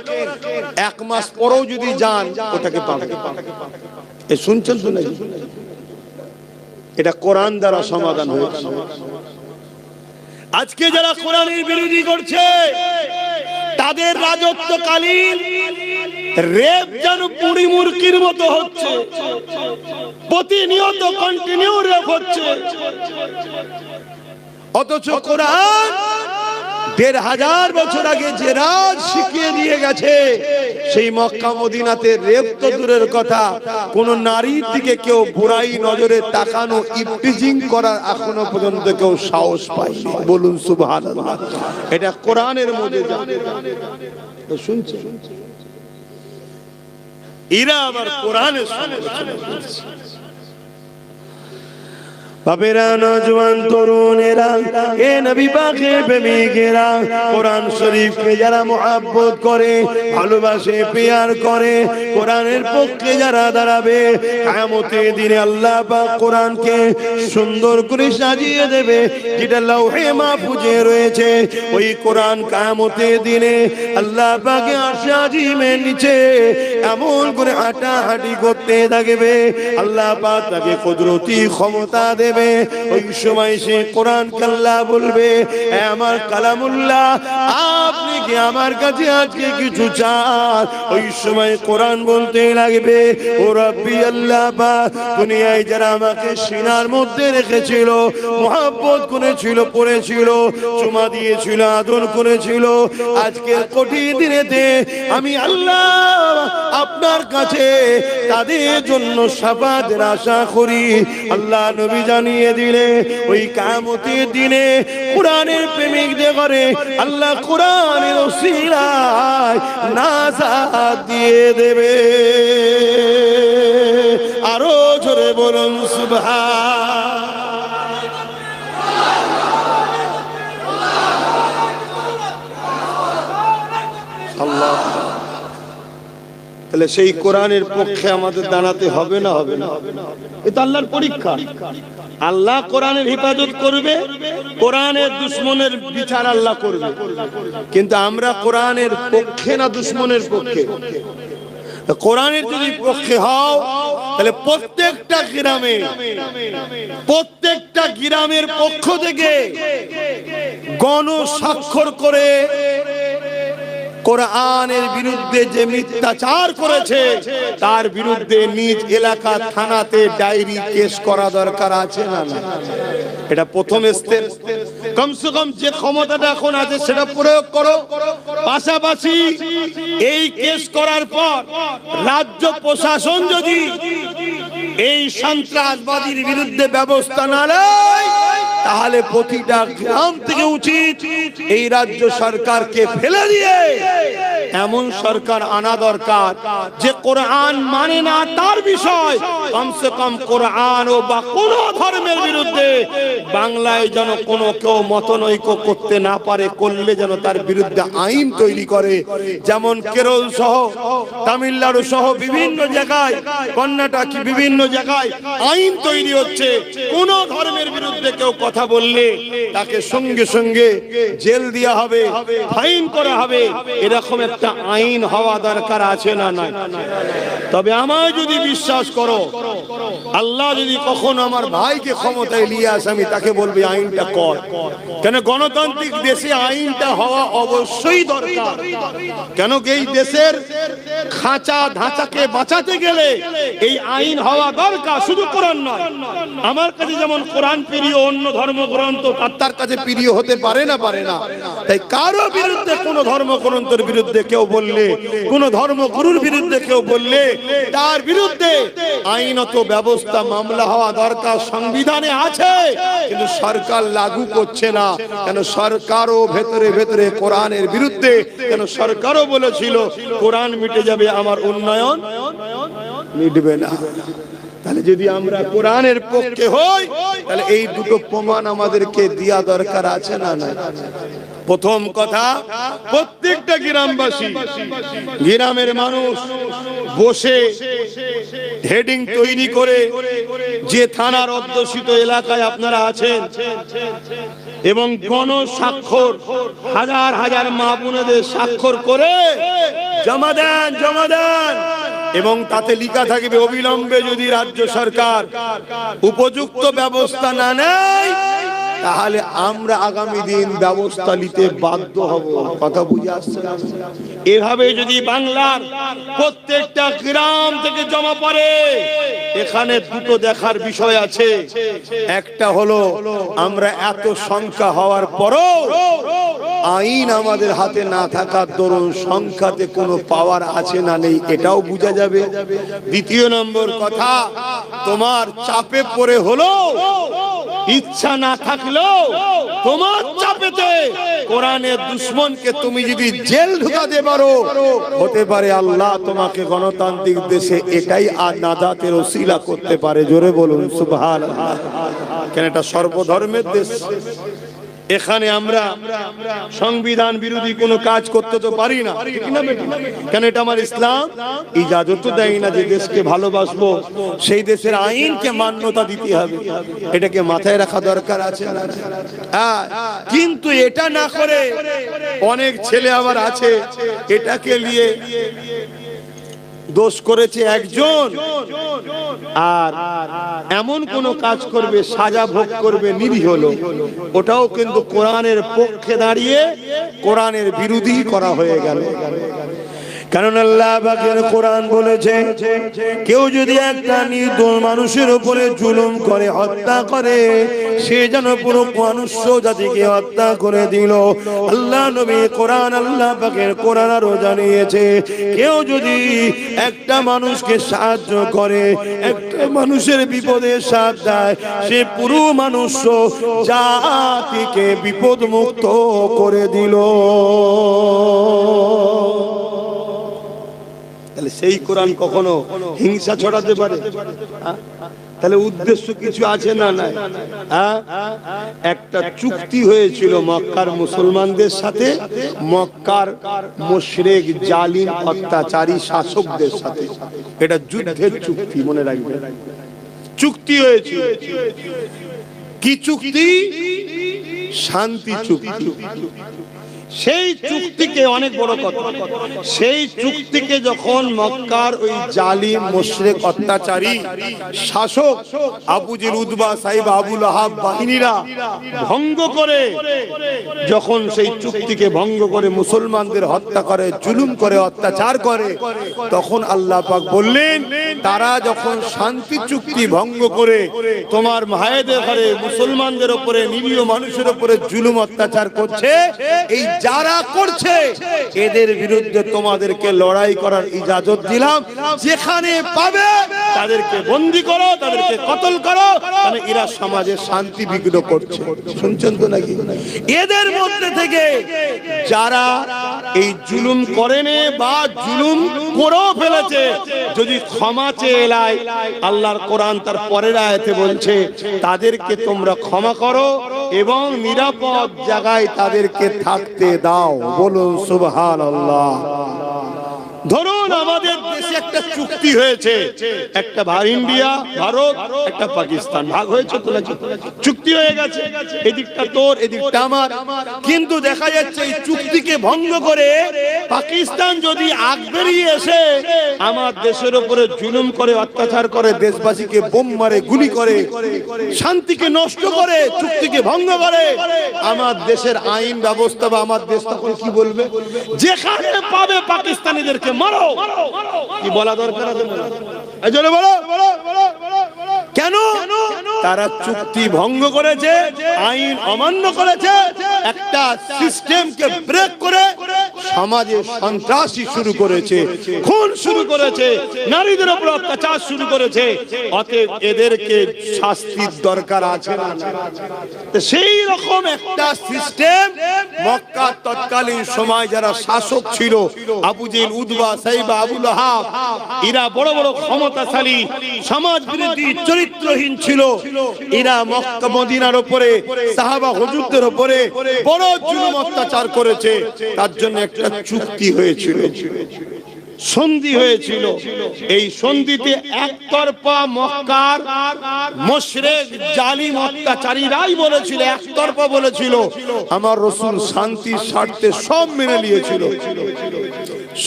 1 মাস পরেও যদি যান ওটাকে পাবেন। এ শুনছেন তো নাকি? এটা কোরআন দ্বারা সমাধান হয়েছে। আজকে যারা কোরআনের বিরোধী করছে, তাদের রাজত্বকালীন রেপ যেন পুরি মুরগির মতো হচ্ছে, প্রতিনিয়ত কন্টিনিউ রেপ হচ্ছে। অথচ কোরআন 1500 বছর আগে যে রাজ শিখিয়ে দিয়ে গেছে, সেই মক্কা মদিনাতে রেপ তো দূরের কথা, কোন নারীর দিকে কেউ বুড়াই নজরে তাকানো, ইফটিজিং করার এখনো পর্যন্ত কেউ সাহস পায়নি। বলুন সুবহানাল্লাহ। এটা কোরআনের মুজিজা। শুনছে? এরা আবার কোরআনের সমালোচনা করছে। বাপেরা, নওজওয়ান, তরুণেরা, এ নবী পাকের প্রেমিকেরা, কোরআন শরীফকে যারা মুহাব্বত করে, ভালোবাসে, প্যার করে, কোরআনের পক্ষে যারা দাঁড়াবে, কিয়ামতের দিনে আল্লাহ পাক কোরআনকে সুন্দর করে সাজিয়ে দেবে। যেটা লৌহে মাহফুজে রয়েছে, ওই কোরআন কিয়ামতের দিনে আল্লাহ পাকে আরশে আজিমের নিচে এমন করে হাঁটাহাঁটি করতে থাকবে। আল্লাহ পাক তাকে কুদরতি ক্ষমতা দেবে। ওই সময় সে কোরআন আল্লাহ বলবে, আমার কালামুল্লাহ, আপনি কি আমার কাছে আজকে কিছু চান? ওই সময় কোরআন বলতে লাগবে, ও রব্বি আল্লাহ পাক, দুনিয়ায় যারা আমাকে সিনার মধ্যে রেখেছিল, মুহাব্বত করেছিল, পড়েছিল, চুমা দিয়েছিল, আদর করেছিল, আজকের কঠিন দিনেতে আমি আল্লাহ আপনার কাছে তাদের জন্য শাফাতের আশা করি। আল্লাহ নবী জানিয়ে দিলে, ওই কিয়ামতের দিনে কোরআনের প্রেমিকদের ঘরে আল্লাহ কোরআনের ওসিলায় নাজাত দিয়ে দেবে। আরো জোরে বলুন সুবহান। আল্লাহ। তাহলে সেই কোরআনের পক্ষে আমাদের দাঁড়াতে হবে না? হবে না? এটা আল্লাহর পরীক্ষা। আল্লাহ কোরআনের হিফাজত করবে, কোরআনের দুশমনের বিচার আল্লাহ করবে। কিন্তু আমরা কোরআনের পক্ষে না দুশমনের পক্ষে? কোরআনের যদি পক্ষে হও, তাহলে প্রত্যেকটা গ্রামের পক্ষ থেকে গণস্বাক্ষর করে কোরআনের বিরুদ্ধে যে মিথ্যাচার করেছে, তার বিরুদ্ধে নিজ এলাকা থানাতে ডায়েরি কেস করা দরকার আছে না? এটা প্রথম স্টেপ। কমসে কম যে ক্ষমতাটা এখন আছে সেটা প্রয়োগ করো। পাশাপাশি এই কেস করার পর রাজ্য প্রশাসন যদি এই সন্ত্রাসবাদীর বিরুদ্ধে ব্যবস্থা না নেয়, তাহলে প্রতিটা গ্রাম থেকে উচিত এই রাজ্য সরকারকে ফেলে দিয়ে এমন সরকার আনা দরকার যে কোরআন মানে না তার বিষয় কমসে কম কোরআন ও বা কোন ধর্মের বিরুদ্ধে বাংলায় যেন কোনো কেউ মতনৈক্য করতে না পারে, করলে যেন তার বিরুদ্ধে আইন তৈরি করে। যেমন কেরল সহ তামিলনাড়ু সহ বিভিন্ন জায়গায়, কর্ণাটক বিভিন্ন জায়গায় আইন তৈরি হচ্ছে, কোন ধর্মের বিরুদ্ধে কেউ কথা বললে তাকে সঙ্গে সঙ্গে জেল দেওয়া হবে, ফাইন করা হবে। এরকম একটা আইন হওয়া দরকার আছে না নাই? তবে আমায় যদি বিশ্বাস করো, আল্লাহ যদি কখনো আমার ভাইকে ক্ষমতায় নিয়ে আসে, আমি তাকে বলবো আইনটা কর। কেন গণতান্ত্রিক দেশে আইনটা হওয়া অবশ্যই দরকার। কেন এই দেশের খাঁচা ধাঁচাকে বাঁচাতে গেলে এই আইন হওয়া দরকার, শুধু কোরআন নয়। আমার কাছে যেমন কোরআন প্রিয়, অন্য ধর্মগ্রন্থ তার কাছে প্রিয় হতে পারে না, পারে না। তাই কারো বিরুদ্ধে কোন ধর্মগ্রন্থের বিরুদ্ধে কেউ বললে, কোন ধর্মগুরুর বিরুদ্ধে কেউ বললে, তার বিরুদ্ধে আইনত ব্যবস্থা মামলা হওয়া দরকার। সংবিধানে আছে, কিন্তু সরকার লাগু করছে না। কেন সরকারও ভেতরে ভেতরে কোরআনের বিরুদ্ধে। কেন সরকারও বলেছিল কোরআন মিটে যাবে, আমার উন্নয়ন মিটবে না। তাহলে যদি আমরা কোরআনের পক্ষে হই, তাহলে এই দুটো প্রমাণ আমাদেরকে দেয়া দরকার আছে না না? প্রথম কথা, প্রত্যেকটা গ্রামবাসী, গ্রামের মানুষ বসে হেডিং তৈরি করে, যে থানার অধ্যুষিত এলাকায় আপনারা আছেন, এবং গণস্বাক্ষর হাজার হাজার মা বোনেদের স্বাক্ষর করে জমা দেন, জমা দেন। এবং তাতে লেখা থাকবে অবিলম্বে যদি রাজ্য সরকার উপযুক্ত ব্যবস্থা না নেয়, তাহলে আমরা আগামী দিন ব্যবস্থা নিতে বাধ্য হব। কথা বুঝে আসছে? এভাবে যদি বাংলার প্রত্যেকটা গ্রাম থেকে জমা পড়ে, এখানে দুটো দেখার বিষয় আছে। একটা হলো আমরা এত সংখ্যা হওয়ার পরও আইন আমাদের হাতে না থাকার দরুন সংখ্যাতে কোনো পাওয়ার আছে না নেই, এটাও বোঝা যাবে। দ্বিতীয় নম্বর কথা, তোমার চাপে পড়ে হলো, ইচ্ছা না থাকলেও তোমার চাপেতে কোরআনের দুশমনকে তুমি যদি জেল ঢুকাতে পারো, হতে পারে আল্লাহ তোমাকে গণতান্ত্রিক দেশে এটাই নাজাতের ওসিলা করতে পারে। জোরে বলুন সুবহানাল্লাহ। কেন এটা সর্বধর্মের দেশ। এখানে আমরা সংবিধান বিরোধী কোনো কাজ করতে তো পারি না, ঠিক না? কেন এটা আমার ইসলাম ইজাজত দেয় না যে দেশকে ভালোবাসবো, সেই দেশের আইনকে মান্যতা দিতে হবে। এটাকে মাথায় রাখা দরকার আছে। কিন্তু এটা না করে অনেক ছেলে আবার আছে, এটাকে নিয়ে দোষ করেছে একজন, আর এমন কোন কাজ করবে, সাজা ভোগ করবে নিরীহ লোক, ওটাও কিন্তু কোরআনের পক্ষে দাঁড়িয়ে কোরআনের বিরোধী করা হয়ে গেল। কারণ আল্লাহ পাকের কোরআন বলেছে, কেউ যদি একটা নির্দোষ মানুষের উপরে জুলুম করে, হত্যা করে, সে যেন পুরো মানুষ জাতিকে হত্যা করে দিল। আল্লাহ নবী কোরআন, আল্লাহ পাকের কোরআন আরো জানিয়েছে, কেউ যদি একটা মানুষকে সাহায্য করে, একটা মানুষের বিপদে সাথ দেয়, সে পুরো মানুষ জাতিকে বিপদ মুক্ত করে দিল। তাহলে সেই কোরআন কখনো হিংসা ছড়াতে পারে? তাহলে উদ্দেশ্য কিছু আছে না নাই? একটা চুক্তি হয়েছিল মক্কার মুসলমানদের সাথে, মক্কার মুশরিক জালিম অত্যাচারী শাসকদের সাথে। এটা যুদ্ধের চুক্তি, মনে রাখবেন। চুক্তি হয়েছিল। কি চুক্তি? শান্তি চুক্তি। সেই চুক্তিকে, অনেক বড় কথা, সেই চুক্তিকে যখন মক্কার ওই জালিম মুশরিক অত্যাচারী শাসক আবু জেল, উতবা, সাইবা, আবু লাহাব বাহিনীরা ভঙ্গ করে, যখন সেই চুক্তিকে ভঙ্গ করে মুসলমানদের হত্যা করে, জুলুম করে, অত্যাচার করে, তখন আল্লাহ পাক বললেন, তারা যখন শান্তি চুক্তি ভঙ্গ করে তোমার ভাইদের ঘরে মুসলমানদের উপরে, নিরীহ মানুষের উপরে জুলুম অত্যাচার করছে, এই যারা করছে এদের বিরুদ্ধে তোমাদেরকে লড়াই করার ইজাজত দিলাম। যেখানে পাবে তাদেরকে বন্দী করো, তাদেরকে কতল করো, কারণ এরা সমাজে শান্তি বিঘ্ন করছে। শুনছেন তো নাকি? এদের মধ্যে থেকে যারা এই জুলুম করেনি বা জুলুম করেও ফেলেছে, যদি ক্ষমা চেয়ে এলাই, আল্লাহর কোরআন তার পরের আয়াতে বলছে তাদেরকে তোমরা ক্ষমা করো এবং নিরাপদ জায়গায় তাদেরকে থাকতে দাও। বলুন সুবহানাল্লাহ। ধরুন আমাদের দেশে একটা চুক্তি হয়েছে, একটা ইন্ডিয়া, ভারত, একটা পাকিস্তান ভাগ হয়েছে, চুক্তি হয়ে গেছে, এদিকটা তোর এদিকটা আমার। কিন্তু দেখা যাচ্ছে এই চুক্তিকে ভঙ্গ করে পাকিস্তান যদি আগ বেরিয়ে এসে আমার দেশের উপরে জুলুম করে, অত্যাচার করে, দেশবাসীকে বোম মারে, গুলি করে, শান্তিকে নষ্ট করে, চুক্তিকে ভঙ্গ করে, আমার দেশের আইন ব্যবস্থা বা আমার দেশ তখন কি বলবে? যেখানে পাবে পাকিস্তানিদেরকে মারো। কি বলা দরকার আছে? কেন? তারা চুক্তি ভঙ্গ করেছে, আইন অমান্য করেছে, একটা সিস্টেমকে ব্রেক করে সমাজে সন্ত্রাসী শুরু করেছে, খুন শুরু করেছে, নারীদের উপর অত্যাচার শুরু করেছে। অতএব এদেরকে শাস্তির দরকার আছে না? সেই রকম একটা সিস্টেম মক্কার তৎকালীন সময় যারা শাসক ছিল, আবু জেহেল, উতবা, সাইবা, আবু লাহাব, এরা বড় বড় ক্ষমতাশালী, সমাজ বিরোধী, চরিত্রহীন ছিল। এরা মক্কা মদিনার উপরে, সাহাবা হুজুরদের উপরে বড় জুলুম অত্যাচার করেছে। তার জন্য একটা চুক্তি হয়েছিল, সন্ধি হয়েছিল। এই সন্ধিতে একতরফা মক্কার মুশরিক জালিম অত্যাচারীরাই বলেছিল, একতরফা বলেছিল, আমার রাসূল শান্তির স্বার্থে সব মেনে নিয়েছিল,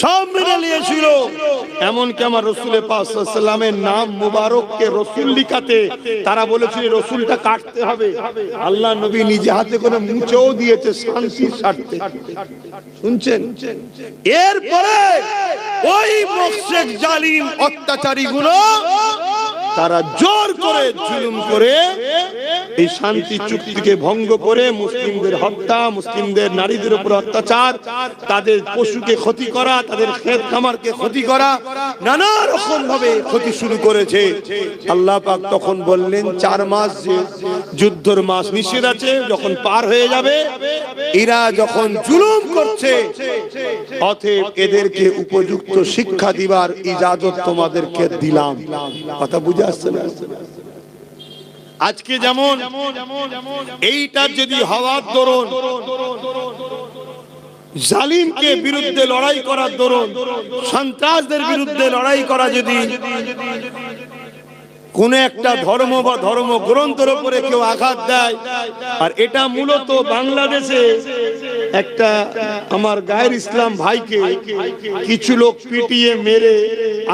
সব মেনে নিয়েছিল। এমনকি আমার রাসূল পাক সাল্লাল্লাহু আলাইহি ওয়াসাল্লামের নাম মুবারককে রাসূল লিখাতে তারা বলেছিল রাসূলটা কাটতে হবে। আল্লাহ নবী নিজে হাতে করে মুছেও দিয়েছে শান্তির স্বার্থে। শুনছেন? এরপরে ওই মুশরিক জালিম অত্যাচারী গুলো তারা জোর করে জুলুম করে এই শান্তি চুক্তিকে ভঙ্গ করে মুসলিমদের হত্যা, মুসলিমদের নারীদের উপর অত্যাচার, তাদের পশুকে ক্ষতি করা, তাদের ক্ষেত খামারকে ক্ষতি করা, নানা রকম ভাবে ক্ষতি শুরু করেছে। আল্লাহ পাক তখন বললেন 4 মাস যে যুদ্ধের মাস নিষেধ আছে, যখন পার হয়ে যাবে, এরা যখন জুলুম করছে, অতএব এদেরকে উপযুক্ত শিক্ষা দিবার ইজাজত তোমাদেরকে দিলাম। কথা বুঝে আসছে না? আজকে যেমন এইটা যদি হওয়ার দরুন, জালিমকে বিরুদ্ধে লড়াই করার দরুন, সন্ত্রাসদের বিরুদ্ধে লড়াই করা, যদি কোন একটা ধর্ম বা ধর্ম গ্রন্থের উপরে কেউ আঘাত দেয়, আর এটা মূলত বাংলাদেশে একটা আমার গায়ের ইসলাম ভাইকে কিছু লোক পিটিয়ে মেরে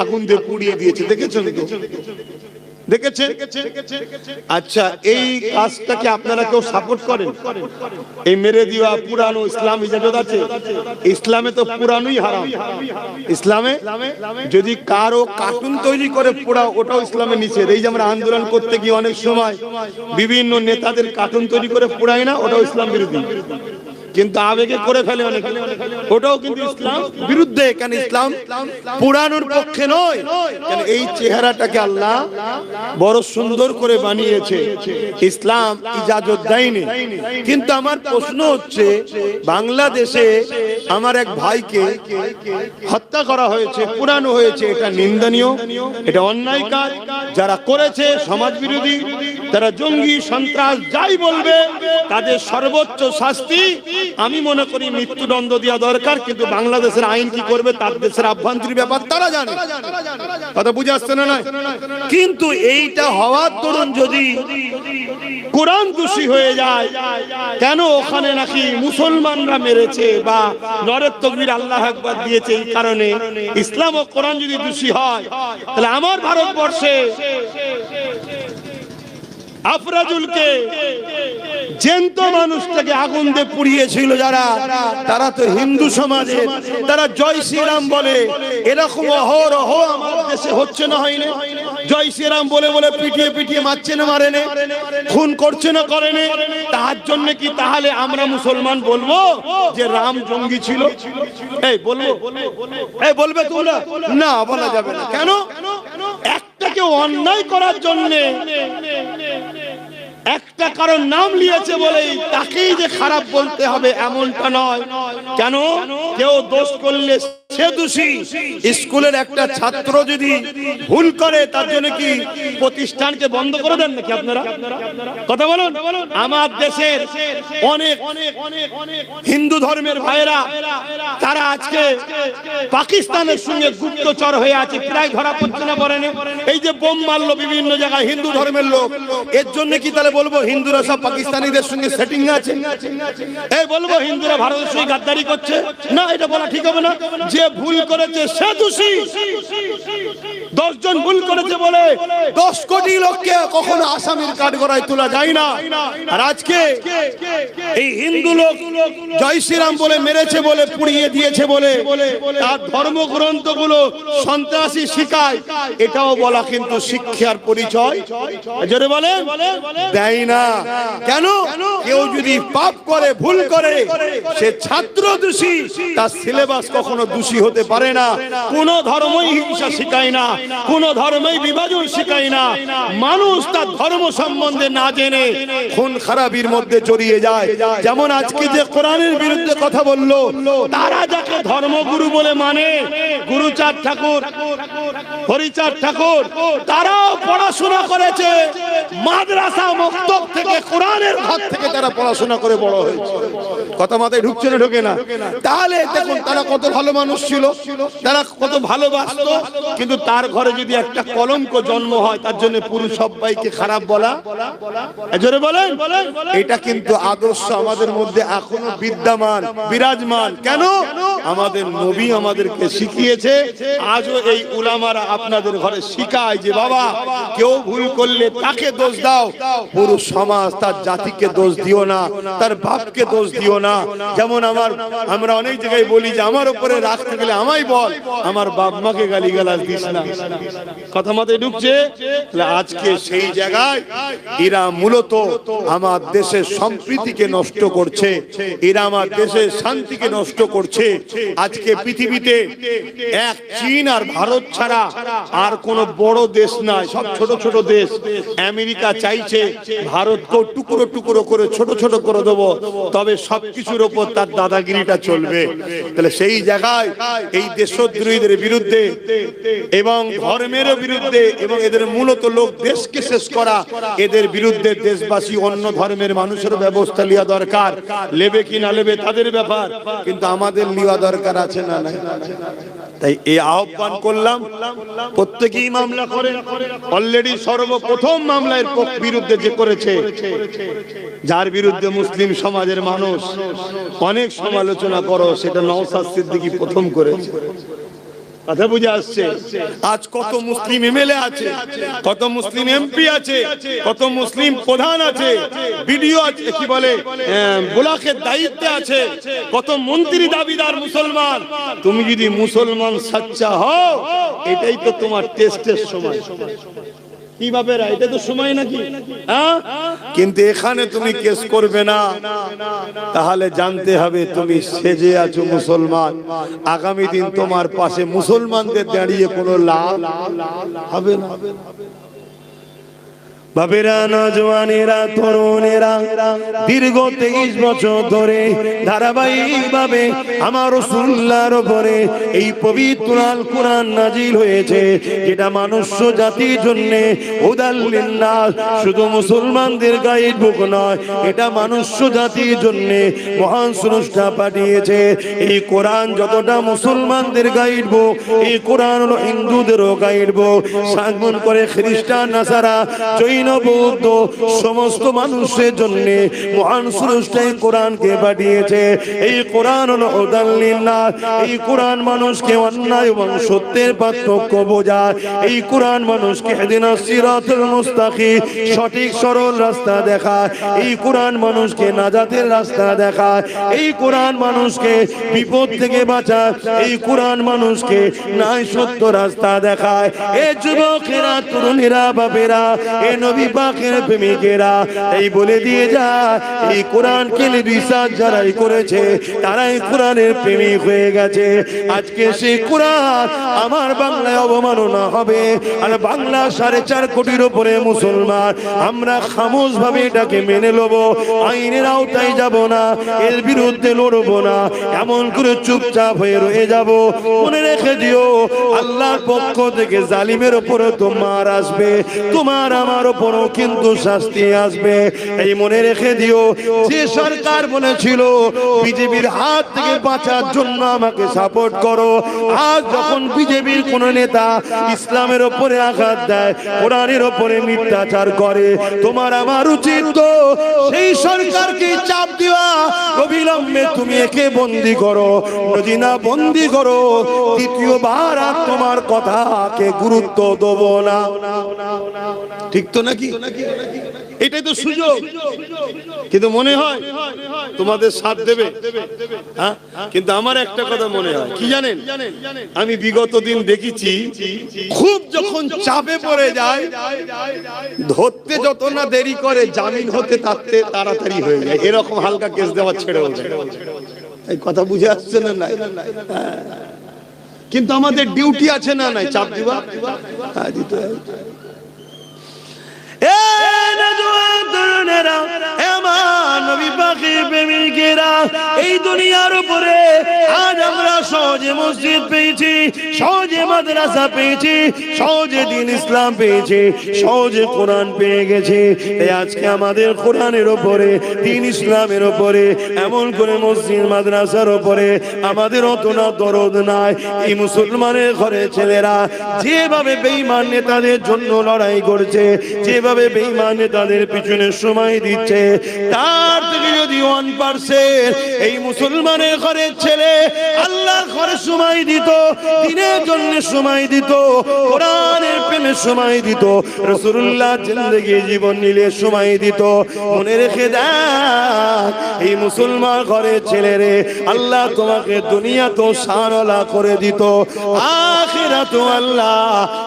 আগুন দিয়ে পুড়িয়ে দিয়েছে, দেখেছেন? দেখেছেন? আচ্ছা, এই কাজটাকে আপনারা কেউ সাপোর্ট করেন? এই মেরে দেওয়া পুরানো ইসলাম ইজাজত আছে? ইসলামে তো পুরানোই হারাম। ইসলামে যদি কারো কার্টুন তৈরি করে পোড়া, ওটাও ইসলামে নিষেধ। এই যে আমরা আন্দোলন করতে গিয়ে অনেক সময় বিভিন্ন নেতাদের কার্টুন তৈরি করে পোড়াই না, ওটাও ইসলাম বিরোধী। কিন্তু আবেগে করে ফেলে অনেকে, ওটাও কিন্তু ইসলাম বিরুদ্ধে। কেন ইসলাম পুরানোর পক্ষে নয়? কেন এই চেহারাটাকে আল্লাহ বড় সুন্দর করে বানিয়েছে, ইসলাম ইজাজত দেয়নি। কিন্তু আমার প্রশ্ন হচ্ছে, বাংলাদেশে আমার এক ভাইকে হত্যা করা হয়েছে, পুরানো হয়েছে, এটা নিন্দনীয়, এটা অন্যায় কাজ। যারা করেছে সমাজ বিরোধী, যারা জঙ্গি, সন্ত্রাস, যাই বলবে, তাদের সর্বোচ্চ শাস্তি আমি মনে করি মৃত্যুদণ্ড দেওয়া দরকার। কিন্তু বাংলাদেশের আইন কি করবে, তার দেশের আভ্যন্তরীণ ব্যাপার তারা জানে। কথা বুঝে আসছে না? কিন্তু এইটা হওয়ার দরুন যদি কোরআন দোষী হয়ে যায়, কেন ওখানে নাকি মুসলমানরা মেরেছে বা নরের তাকবীর আল্লাহু আকবার দিয়েছে, এই কারণে ইসলাম ও কোরআন যদি দোষী হয়, তাহলে আমার ভারতবর্ষে আফরাজুলকে জ্যান্ত মানুষটাকে আগুন দিয়ে পুড়িয়েছিল যারা, তারা তো হিন্দু সমাজের, তারা জয় শ্রীরাম বলে। এরকম অহরহ আমার দেশে হচ্ছে না, হয়নি? জয় শ্রীরাম বলে বলে পিটিয়ে পিটিয়ে মারছে না মারেনে, খুন করছে না করেনে, তার জন্য কি তাহলে আমরা মুসলমান বলবো যে রাম জঙ্গি ছিল? এই বলবো? এই বলবে তোমরা? না, বলা যাবে না। কেন? একটাকে অন্যায় করার জন্য একটা কারণ নাম লিয়েছে বলেই তাকেই যে খারাপ বলতে হবে এমনটা নয়। কেন? কেউ দোষ করলে সে দোষী। স্কুলের একটা ছাত্র যদি ভুল করে তার জন্য কি প্রতিষ্ঠানকে বন্ধ করে দেন নাকি আপনারা? কথা বলুন। আমার দেশের অনেক হিন্দু ধর্মের ভাইরা তারা আজকে পাকিস্তানের সঙ্গে গুপ্তচর হয়ে আছে, প্রায় ধরা পড়ছে না বলেন। এই যে বোম মারলো বিভিন্ন জায়গায় হিন্দু ধর্মের লোক, এর জন্য কি তাহলে বলবো হিন্দুরা সব পাকিস্তানিদের সঙ্গে সেটিং আছে? এই বলবো হিন্দুরা ভারতের সঙ্গে গাদ্দারি করছে? না, এটা বলা ঠিক হবে না। যে ভুল করেছে সে দোষী। 10 জন ভুল করেছে বলে 10 কোটি লোককে কখনো আসামির কাঠগড়ায় তোলা যায় না। আর আজকে এই হিন্দু লোক জয় শ্রীরাম বলে মেরেছে বলে, পুড়িয়ে দিয়েছে বলে তার ধর্মগ্রন্থগুলো সন্ত্রাসী শিখায়, এটাও বলা কিন্তু শিক্ষার পরিচয় জোরে বলে দেয় না। কেন? কেউ যদি পাপ করে, ভুল করে, সে ছাত্র দোষী, তার সিলেবাস কখনো দোষী হতে পারে না। কোন ধর্মই হিংসা শিখায় না, কোন ধর্মই বিভাজন শিখায় না। মানুষ তার ধর্ম সম্বন্ধে না জেনে খুন খারাপির মধ্যে জড়িয়ে যায়। যেমন আজকে যে কোরআনের বিরুদ্ধে কথা বললো, তারা যাকে ধর্মগুরু বলে মানে, গুরুচাঁদ ঠাকুর, হরিচাঁদ ঠাকুর, তারাও পড়াশোনা করেছে মাদ্রাসা মক্তব থেকে, কোরআনের ঘর থেকে তারা পড়াশোনা করে বড় হয়েছে। কথা মাথায় ঢুকছে না? ঢোকে না? তাহলে দেখুন তারা কত ভালো মানুষ ছিল, তারা কত ভালোবাসতো। কিন্তু তার ঘরে যদি একটা কলঙ্ক জন্ম হয়, তার জন্য পুরুষ সবাইকে খারাপ বলা, জোরে বলেন। এটা কিন্তু আদর্শ আমাদের মধ্যে এখনো বিদ্যমান, বিরাজমান। কেন? আমাদের নবী আমাদেরকে শিখিয়েছে। আজও এই উলামারা আপনাদের ঘরে শিখায় যে বাবা, কেউ ভুল করলে তাকে দোষ দাও, পুরো সমাজ তার জাতিকে দোষ দিও না, তার বাপকে দোষ দিও না। যেমন আমরা অনেক জায়গায় বলি যে আমার উপরে রাখতে গেলে আমায় বল, আমার বাপ মাকে গালিগালাজ দিস না। কথা মাথায় ঢুকছে? আজকে সেই জায়গায় এরা মূলত আমার দেশের সম্প্রীতিকে নষ্ট করছে, এরা আমার দেশের শান্তিকে নষ্ট করছে। আজকে পৃথিবীতে এক চীন আর ভারত ছাড়া আর কোন বড় দেশ নাই, সব ছোট ছোট দেশ। আমেরিকা চাইছে ভারতকে টুকরো টুকরো করে ছোট ছোট করে দেবো, তবে সবকিছুর উপর তার দাদাগিরিটা চলবে। তাহলে সেই জায়গায় এই দেশদ্রোহীদের বিরুদ্ধে এবং ধর্মের বিরুদ্ধে, এবং এদের মূলত লোক দেশকে শেষ করা, এদের বিরুদ্ধে দেশবাসী অন্য ধর্মের মানুষের ব্যবস্থা নেওয়া দরকার। নেবে কি না নেবে তাদের ব্যাপার, কিন্তু আমাদের নেওয়া দরকার আছে না? তাই এই আহ্বান করলাম, প্রত্যেকেই মামলা করে। অলরেডি সর্বপ্রথম মামলার বিরুদ্ধে যে করেছে, যার বিরুদ্ধে মুসলিম সমাজের মানুষ অনেক সমালোচনা করো, সেটা নওশাদ সিদ্দিকী প্রথম করেছে। কথা বুঝে আসছে? আজ কত মুসলিম এমএলএ আছে, কত মুসলিম এমপি আছে, কত মুসলিম প্রধান আছে, বিডিও আছে, কি বলে ব্লকের দায়িত্বে আছে, কত মন্ত্রী দাবিদার মুসলমান। তুমি যদি মুসলমান সচ্চা হও, এটাই তো তোমার টেস্টের সময়। কি ভাবে এটা তো সময় নাকি? কিন্তু এখানে তুমি কেস করবে না, তাহলে জানতে হবে তুমি সেজে আছো মুসলমান। আগামী দিন তোমার পাশে মুসলমানদের দাঁড়িয়ে কোনো লাভ হবে না। বাবেরা, নওজওয়ানেরা, তরুণেরা দীর্ঘ 23 বছর ধরে ধারাবাহিকভাবে আমার রাসূলুল্লাহর উপরে এই পবিত্র আল কোরআন নাজিল হয়েছে, যেটা মনুষ্য জাতির জন্য হুদাল লিন্নাস, শুধু মুসলমানদের গাইড বুক নয়, এটা মনুষ্য জাতির জন্য মহান স্রষ্টা পাঠিয়েছে। এই কোরআন যতটা মুসলমানদের গাইড বুক, এই কোরআন হলো হিন্দুদেরও গাইড বুক। সাগমন করে খ্রিস্টান নাসারা, জৈন জৈন বৌদ্ধ সমস্ত মানুষের জন্য মহান স্রষ্টা কোরআনকে পাঠিয়েছে। এই কোরআন হলো হুদাল লিন্নাস। এই কোরআন মানুষকে অন্যায় এবং সত্যের পার্থক্য বোঝায়। এই কোরআন মানুষকে ইহদিনাস সিরাতাল মুস্তাকিম সঠিক সরল রাস্তা দেখায়। এই কোরআন মানুষকে নাজাতের রাস্তা দেখায়। এই কোরআন মানুষকে বিপদ থেকে বাঁচায়। এই কোরআন মানুষকে ন্যায় সত্য রাস্তা দেখায়। এ যুবকেরা, তরুণেরা, বাপেরা, এ নবী পাকের প্রেমিকেরা, এই বলে দিয়ে যায় এই কোরআনকে রিসার্চ যারাই করেছে তারাই কোরআনের প্রেমিক হয়ে গেছে। আজকে সেই কোরআন আমার বাংলায় অবমাননা হবে, আর বাংলা 4.5 কোটির উপরে মুসলমান, আমরা খামোশ ভাবে এটাকে মেনে নেব, আইনের আওতায় যাব না, এর বিরুদ্ধে লড়বো না, এমন করে চুপচাপ হয়ে রয়ে যাব। মনে রেখে দিও, আল্লাহর পক্ষ থেকে জালিমের উপরে তোমার আসবে, তোমার আমার উপরও কিন্তু শাস্তি আসবে। এই মনে রেখে দিও, যে সরকার বলেছিল বিজেপির হাত থেকে বাঁচার জন্য আমাকে সাপোর্ট করো, আজ যখন বিজেপির কোন নেতা ইসলামের উপরে আঘাত দেয়, কোরআনের উপরে মিথ্যাচার করে, তোমার আমার উচিত তো সেই সরকারকে চাপ দেওয়া, অবিলম্বে তুমি একে বন্দী করো, যদি না বন্দী করো দ্বিতীয়বার আর তোমার কথাকে গুরুত্ব দেবো না। ঠিক তো নাকি? এটাই তো সুযোগ। কিন্তু মনে হয় তোমাদের সাথ দেবে, হ্যাঁ? কিন্তু আমার একটা কথা মনে হয় কি জানেন, আমি বিগত দিন দেখেছি খুব যখন চাপে পড়ে যায়, ধরতে যত না দেরি করে জামিন হতে তাতে তাড়াতাড়ি হয়ে যায়, এরকম হালকা কেস দেওয়া ছেড়ে ওঠে। এই কথা বুঝে আসছে না? নাই কিন্তু আমাদের ডিউটি আছে না নাই চাপ দিবা, হ্যাঁ দিতে হবে। এই দুনিয়ার উপরে আজ আমরা সহজে মসজিদ পেয়েছি, সহজে মাদ্রাসা পেয়েছি, সহজে দ্বীন ইসলাম পেয়েছি, সহজে কোরআন পেয়ে গেছে। তাই আজকে আমাদের কোরআনের উপরে, দ্বীন ইসলামের উপরে, এমন করে মসজিদ মাদ্রাসার উপরে আমাদের অত না দরদ নাই। এই মুসলমানের ঘরে ছেলেরা যেভাবে বেঈমান নেতাদের জন্য লড়াই করছে, যেভাবে বেঈমান নেতাদের পিছনে সময় দিচ্ছে, তার থেকে যদি 1% এই মুসলমানের ঘরের ছেলে আল্লাহর ঘরে সময় দিত, দ্বীনের জন্য সময় দিত, কোরআনের প্রেমে সময় দিত, রাসূলুল্লাহ জিন্দেগি জীবন নিলে সময় দিত, মনে রেখে দেখ এই মুসলমান ঘরের ছেলেরে আল্লাহ তোমাকে দুনিয়া তো শানওয়ালা করে দিত, আখিরাত আল্লাহ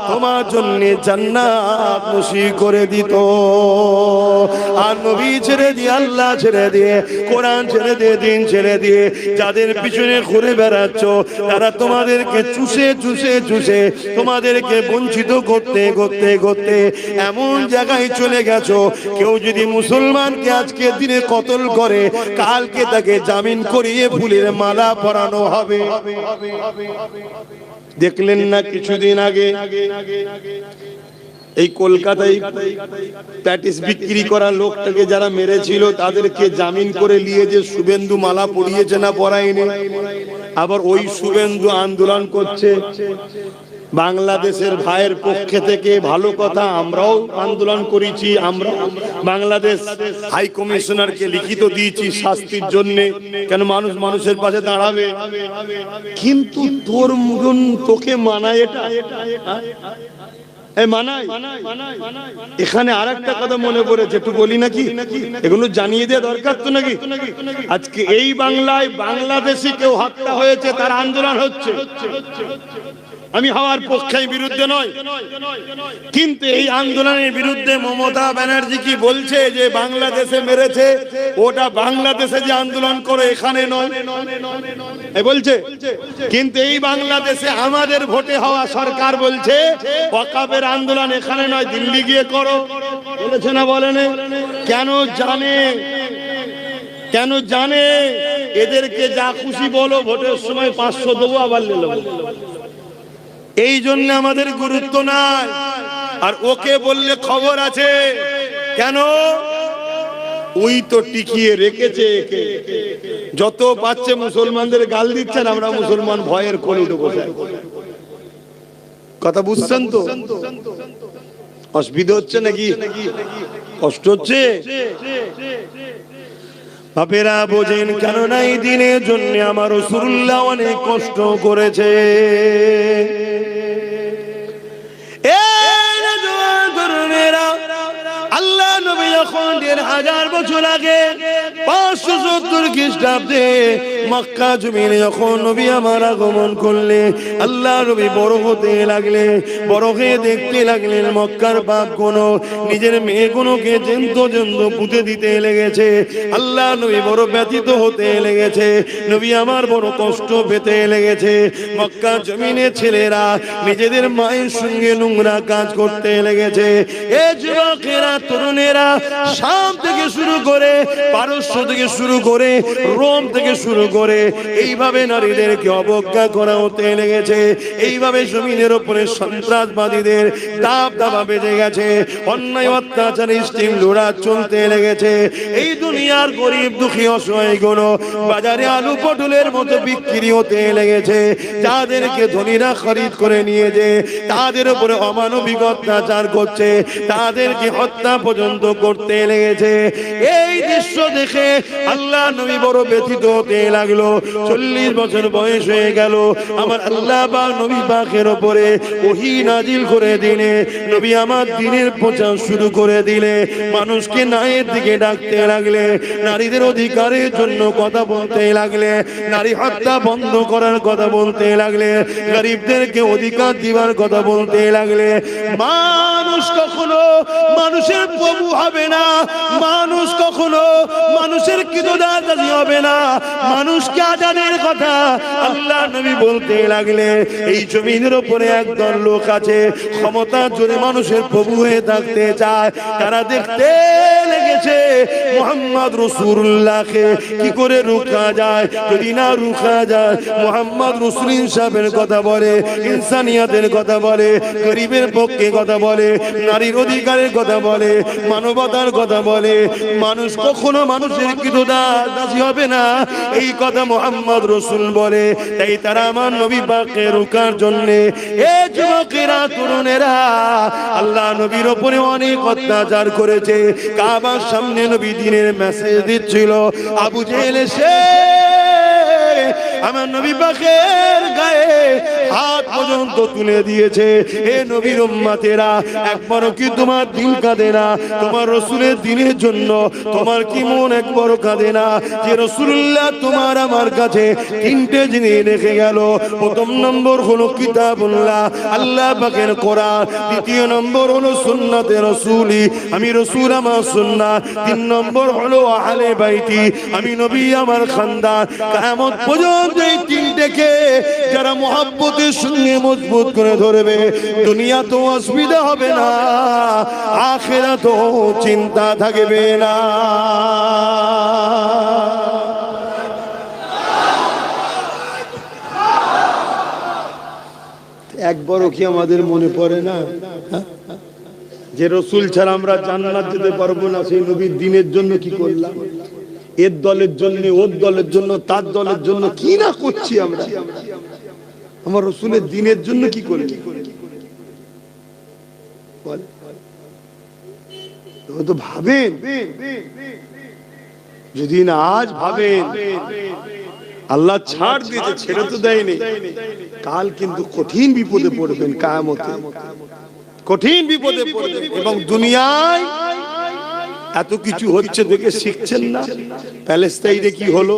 তোমার জন্য জান্নাত নসিব করে দিত। আর নবী ছেড়ে দিয়ে, আল্লাহ ছেড়ে দিয়ে, কোরআন ছেড়ে দিয়ে, দ্বীন ছেড়ে দিয়ে যাদের পিছনে ঘুরে বেড়াচ্ছ, তারা তোমাদেরকে চুষে চুষে চুষে তোমাদেরকে বঞ্চিত করতে করতে করতে এমন জায়গায় চলে গেছো, কেউ যদি মুসলমানকে আজকে দিনে কতল করে, কালকে তাকে জামিন করিয়ে ফুলের মালা পরানো হবে। দেখলেন না কিছুদিন আগে এই কলকাতায় প্যাটিস বিক্রি করা লোকটাকে যারা মেরেছিল তাদেরকে জামিন করে নিয়ে যে শুভেন্দু মালা পরিয়েছে না পরায়নি, আবার ওই শুভেন্দু আন্দোলন করছে বাংলাদেশের ভাইয়ের পক্ষে থেকে। ভালো কথা, আমরাও আন্দোলন করেছি, আমরা বাংলাদেশ হাই কমিশনারকে লিখিত দিয়েছি শাস্তির জন্য, কেন মানুষ মানুষের পাশে দাঁড়াবে। কিন্তু তোর মন তোকে মানায় এটা? এখানে আর একটা কথা মনে পড়েছে, একটু বলি নাকি? এগুলো জানিয়ে দেওয়া দরকার তো নাকি? আজকে এই বাংলায় বাংলাদেশি কেউ হত্যা হয়েছে, তার আন্দোলন হচ্ছে। আমি হওয়ার পক্ষে, বিরুদ্ধে নয়, কিন্তু এই আন্দোলনের বিরুদ্ধে মমতা ব্যানার্জি কি বলছে যে বাংলাদেশে মেরেছে, ওটা বাংলাদেশে যে আন্দোলন করে এখানে নয় বলছে। কিন্তু এই বাংলাদেশে আমাদের ভোটে হওয়া সরকার বলছে ওয়াকাফের আন্দোলন এখানে নয়, দিল্লি গিয়ে করো, বলেছে না বলেনি? কেন জানে, কেন জানে এদেরকে যা খুশি বলো, ভোটের সময় 500 দেবো, আবার নিল। এই জন্য আমাদের গুরুত্ব নাই। আর ওকে বললে খবর আছে, কেন? ওই তো টিকিয়ে রেখেছে একে, যত পাচ্ছে মুসলমানদের গাল দিচ্ছেন, আমরা মুসলমান ভয়ের কোলে ঢুকে। কথা বুঝছেন তো? অসুবিধা হচ্ছে নাকি? কষ্ট হচ্ছে? বাপেরা বোঝেন, কেননা এই দিনের জন্য আমার রাসূলুল্লাহ অনেক কষ্ট করেছে। আল্লাহ নবী যখন ১,৫০০ বছর আগে ৫৭০ খ্রিস্টাব্দে মক্কা জমিনে যখন নবী আমার আগমন করলে, আল্লাহ নবী বড় হতে লাগলে, বড় হয়ে দেখতে লাগলেন মক্কার বাপগুলো নিজের মেয়েগুলোকে জেন্ত পুঁতে দিতে লেগেছে। আল্লাহ নবী বড় ব্যথিত হতে লেগেছে, নবী আমার বড় কষ্ট পেতে লেগেছে। মক্কা জমিনে ছেলেরা নিজেদের মায়ের সঙ্গে নোংরা কাজ করতে লেগেছে। এ যুবকেরা, তরুণেরা, শাম থেকে শুরু করে, পারস্য থেকে শুরু করে, রোম থেকে শুরু করে এইভাবে নারীদেরকে অবজ্ঞা করা হতে লেগেছে। এইভাবে জমিনের উপরে সন্ত্রাসবাদীদের দাবদাবা বেজে গেছে, অন্যায় অত্যাচার স্টিম লড়া চলতে লেগেছে। এই দুনিয়ার গরিব দুঃখী অসহায়গুলো বাজারে আলু পটলের মতো বিক্রি হতে লেগেছে। যাদেরকে ধনীরা খরিদ করে নিয়েছে তাদের উপরে অমানবিক অত্যাচার করছে, তাদেরকে হত্যা পর্যন্ত করতে লেগেছে। এই দৃশ্য দেখে আল্লাহ নবী বড় ব্যথিত হতে লাগলো। ৪০ বছর বয়স হয়ে গেল, আমার আল্লাহ পাক নবী পাকের উপরে ওহী নাজিল করে দিলে, নবী আমার দ্বীনের প্রচার শুরু করে দিলে, মানুষকে ন্যায়ের দিকে ডাকতে লাগলে, নারীদের অধিকারের জন্য কথা বলতে লাগলে, নারী হত্যা বন্ধ করার কথা বলতে লাগলে, গরিবদেরকে অধিকার দিবার কথা বলতে লাগলে। মানুষ কখনো মানুষের প্রভু হবে না, মানুষ কখনো মানুষের কিদদাতি হবে না, মানুষকে আজাদের কথা আল্লাহ নবী বলতে লাগলে। এই জমিনের উপরে একদল লোক আছে ক্ষমতার জোরে মানুষের প্রভু হয়ে থাকতে চায়। তারা দেখতে লেগেছে মুহাম্মদ রাসূলুল্লাহকে কি করে রুখা যায়। যদি না রুখা যায়, মুহাম্মদ রাসূল ইনসাফের কথা বলে, ইনসানিয়াতের কথা বলে, গরিবের পক্ষে কথা বলে, নারীর অধিকারের কথা বলে, মানবতার কথা বলে, মানুষ কখনো মানুষের কিদদাতি হবে না, এই কথা মুহাম্মদ রাসূল বলে। তাই তারা আমার নবী পাককে রোকার জন্য, এ যুবকেরা, তরুণেরা, আল্লাহ নবীর উপরে অনেক অত্যাচার করেছে। কাবার সামনে নবী দ্বীনের মেসেজ দিচ্ছিল, আবু জেহেল এসে আমার নবী পাকের গায়ে হাত পর্যন্ত তুলে দিয়েছে। এ নবীর উম্মতেরা, একবারও কি তোমার দিল কাঁদে না? তোমার রাসূলের দ্বীনের জন্য তোমার কি মন একবারও কাঁদে না? যে রাসূলুল্লাহ তোমার আমার কাছে 3টে জিনিস রেখে গেল। প্রথম নম্বর হলো কিতাবুল্লাহ, আল্লাহ পাকের কোরআন। দ্বিতীয় নম্বর হলো সুন্নাতে রাসূলি, আমি রাসূল আমার সুন্নাত। 3 নম্বর হলো আহলে বাইতি, আমি নবী আমার খানদান। কিয়ামত পর্যন্ত এই 3টেকে যারা মুহাব্বতের সঙ্গে মজবুত করে ধরবে, দুনিয়া তো অসুবিধা হবে না, আখিরাতও চিন্তা থাকবে না। একবারও কি আমাদের মনে পড়ে না যে রাসূল ছাড়া আমরা জান্নাত যেতে পারবো না? সেই নবীর দ্বীনের জন্য কি করলাম? এর দলের জন্য, ওর দলের জন্য, তার দলের জন্য কি না করছি আমরা? আমার রাসূলের দ্বীনের জন্য কি করি? তো ভাবেন, যদি না আজ ভাবেন, আল্লাহ ছাড় দিয়েছে, ছেড়ে তো দেয়নি। কাল কিন্তু কঠিন বিপদে পড়বেন, কিয়ামতে কঠিন বিপদে পড়বেন। এবং দুনিয়ায় এত কিছু হচ্ছে দেখে শিখছেন না? প্যালেস্তাইনে কি হলো,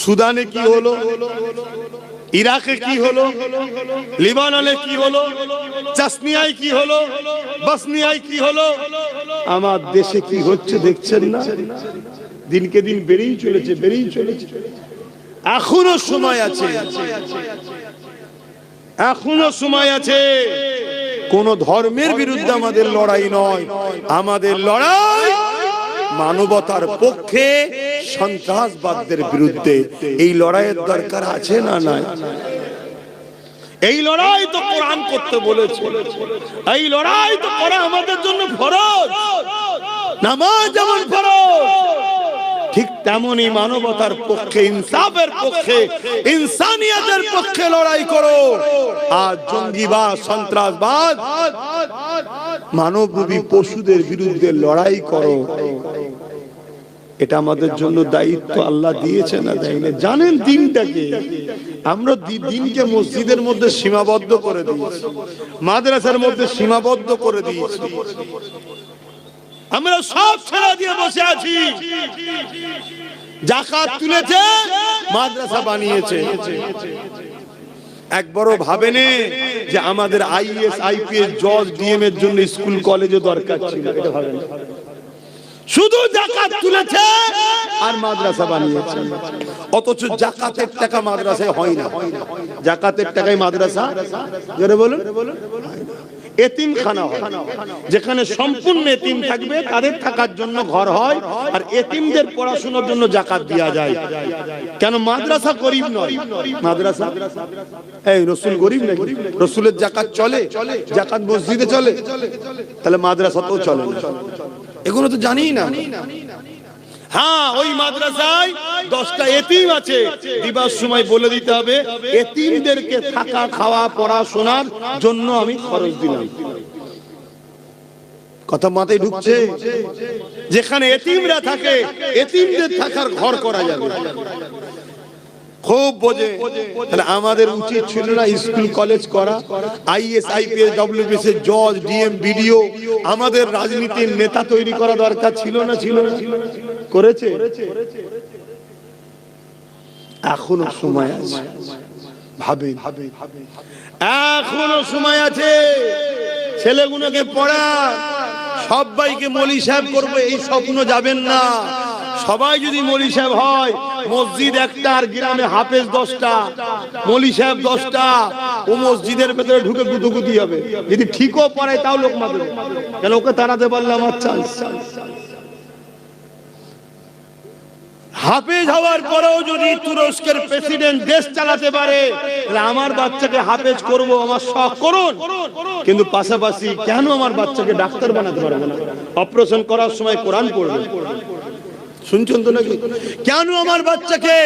সুদানে কি হলো, ইরাকে কি হলো, লিবাননে কি হলো, চাসনিয়ায় কি হলো, বসনিয়ায় কি হলো, আমার দেশে কি হচ্ছে দেখছেন না? দিনকে দিন বেড়েই চলেছে, বেড়েই চলেছে। এখনো সময় আছে, এখনো সময় আছে। কোন ধর্মের বিরুদ্ধে আমাদের লড়াই নয়, আমাদের লড়াই মানবতার পক্ষে, সন্ত্রাসবাদদের বিরুদ্ধে। এই লড়াইয়ের দরকার আছে না নাই? এই লড়াই তো কোরআন করতে বলেছে, এই লড়াই তো করা আমাদের জন্য ফরজ। নামাজ যেমন ফরজ, ঠিক তেমনি মানবতার পক্ষে, ইনসাফের পক্ষে, ইনসানিয়তের পক্ষে লড়াই করো। আর জঙ্গিবাদ, সন্ত্রাসবাদ মানবরূপী পশুদের বিরুদ্ধে লড়াই করো। এটা আমাদের জন্য দায়িত্ব আল্লাহ দিয়েছে না দেয়নি? জানেন দিনটাকে, আমরা দিনকে মসজিদের মধ্যে সীমাবদ্ধ করে দিয়েছি, মাদ্রাসার মধ্যে সীমাবদ্ধ করে দিয়েছি। আমরা সব ছেড়ে দিয়ে বসে আছি। যাকাত তুলেছে, মাদ্রাসা বানিয়েছে। একবারও ভাবেনি যে আমাদের আইএস আইপিএস জজ ডিএম এর জন্য স্কুল কলেজে দরকার ছিল? এটা ভাবেন। শুধু যাকাত তুলেছে আর মাদ্রাসা বানিয়েছে। অথচ যাকাতের টাকা মাদ্রাসায় হয় না। যাকাতের টাকায় মাদ্রাসা, জোরে বলুন, এতিমখানা হয়, যেখানে সম্পূর্ণ এতিম থাকবে, তাদের থাকার জন্য ঘর হয়, আর এতিমদের পড়াশোনার জন্য যাকাত দেওয়া যায়। কেন? মাদ্রাসা গরিব নয়। মাদ্রাসা, এই রসুল গরিব নাকি? রসুলের যাকাত চলে? যাকাত মসজিদে চলে, তাহলে মাদ্রাসাতেও চলে না। এগুলো তো জানি না। হ্যাঁ, ওই মাদ্রাসায় 10টা এতিম আছে, দিবার সময় বলে দিতে হবে এতিমদেরকে থাকা খাওয়া পড়াশোনার জন্য আমি খরচ দিলাম। কথা মাথায় ঢুকছে? যেখানে এতিমরা থাকে, এতিমদের থাকার ঘর করা যাবে। খুব বোঝে। তাহলে আমাদের উচিত ছিল না স্কুল কলেজ করা? আইএস আইপিএস ডব্লিউবিএস এর জজ ডিএম বিডিও, আমাদের রাজনীতির নেতা তৈরি করা দরকার ছিল না? ছিল না? করেছে? এখনো সময় আছে, ভাবেন, এখনো সময় আছে। ছেলেগুলোকে পড়া, সবাইকে মলি সাহেব করবে এই স্বপ্ন যাবেন না। সবাই যদি মলি সাহেব হয়, মসজিদ একটা আর গ্রামে হাফেজ 10টা, মলি সাহেব 10টা, ও মসজিদের ভেতরে ঢুকে গুদুগুদি হবে। যদি ঠিকও পড়ায় তাও লোক মারবে, কেন? ওকে তাড়াতে পারলে আমার চান্স। হাফেজ হওয়ার পরেও যদি তুরস্কের প্রেসিডেন্ট দেশ চালাতে পারে, তাহলে আমার বাচ্চাকে হাফেজ করব, আমার শখ করুন। কিন্তু পাশাপাশি কেন আমার বাচ্চাকে ডাক্তার বানাতে পারবো না? অপারেশন করার সময় কোরআন পড়বে। শুনছেন তো নাকি? কেন আমার বাচ্চাকে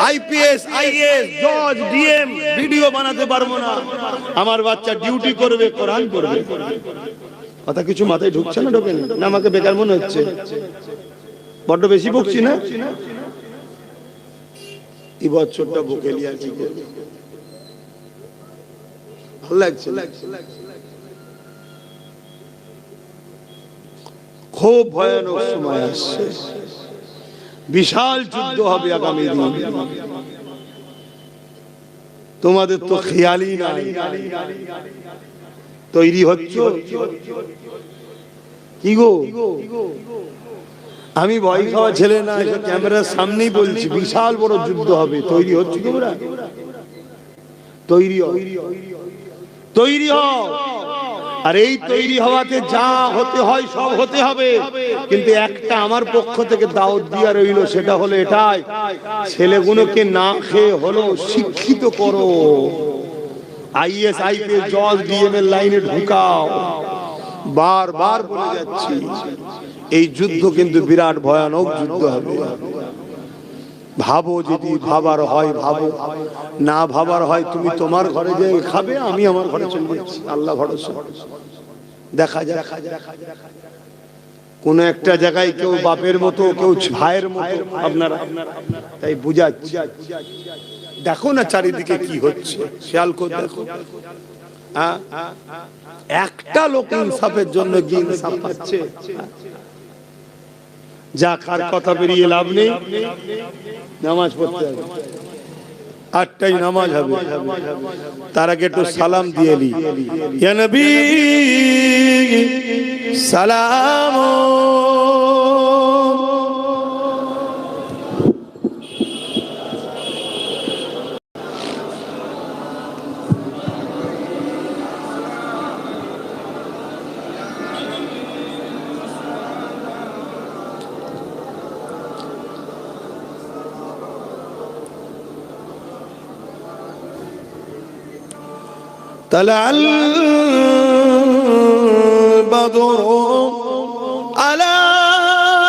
আইপিএস আইএস জজ ডিএম ভিডিও বানাতে পারবো না? আমার বাচ্চা ডিউটি করবে, কোরআন পড়বে। কথা কিছু মাথায় ঢুকছে না? ঢোকেন না? আমাকে বেকার মনে হচ্ছে? বড্ড বেশি বকছি না? এই বছরটা বকে লিয়াছি, ভালো লাগছে। খুব ভয়ানক সময় আসছে, বিশাল যুদ্ধ হবে আগামী দিন। তোমাদের তো খেয়ালই নাই। তৈরি হচ্ছে কি গো? আমি ভয় খাওয়া ছেলে না, ক্যামেরার সামনেই বলছি, বিশাল বড় যুদ্ধ হবে। তৈরি হচ্ছে তোমরা? তৈরি হও, তৈরি হও। আর এই তৈরি হওয়াতে যা হতে হয় সব হতে হবে। কিন্তু একটা আমার পক্ষ থেকে দাওয়াত দিয়া রইল, সেটা হলো এটাই, ছেলেগুলোকে না খেয়ে হলো শিক্ষিত করো। আইএস আইপিএস জজ ডিএম এর লাইনে ঢুকাও। বারবার বলে যাচ্ছি, এই যুদ্ধ কিন্তু বিরাট ভয়ানক যুদ্ধ হবে। ভাবো, যদি ভাবার হয় ভাবো, না ভাবার হয় তুমি তোমার ঘরে যে খাবে, আমি আমার ঘরে চলে যাচ্ছি। আল্লাহ ভরসা, দেখা যাক। কোন একটা জায়গায় কেউ বাপের মতো, কেউ ভাইয়ের মতো আপনারা, তাই বুঝাচ্ছি। দেখো না চারিদিকে কি হচ্ছে, খেয়াল করে দেখো। একটা লোক ইনসাফের জন্য কি ইনসাফ পাচ্ছে? যা কার কথা বেরিয়ে লাভ নেই, নামাজ পড়তে হবে। 8টায় নামাজ হবে, তার আগে একটু সালাম দিয়ে নি। ইয়া নবী সালাম। طلع البدر علينا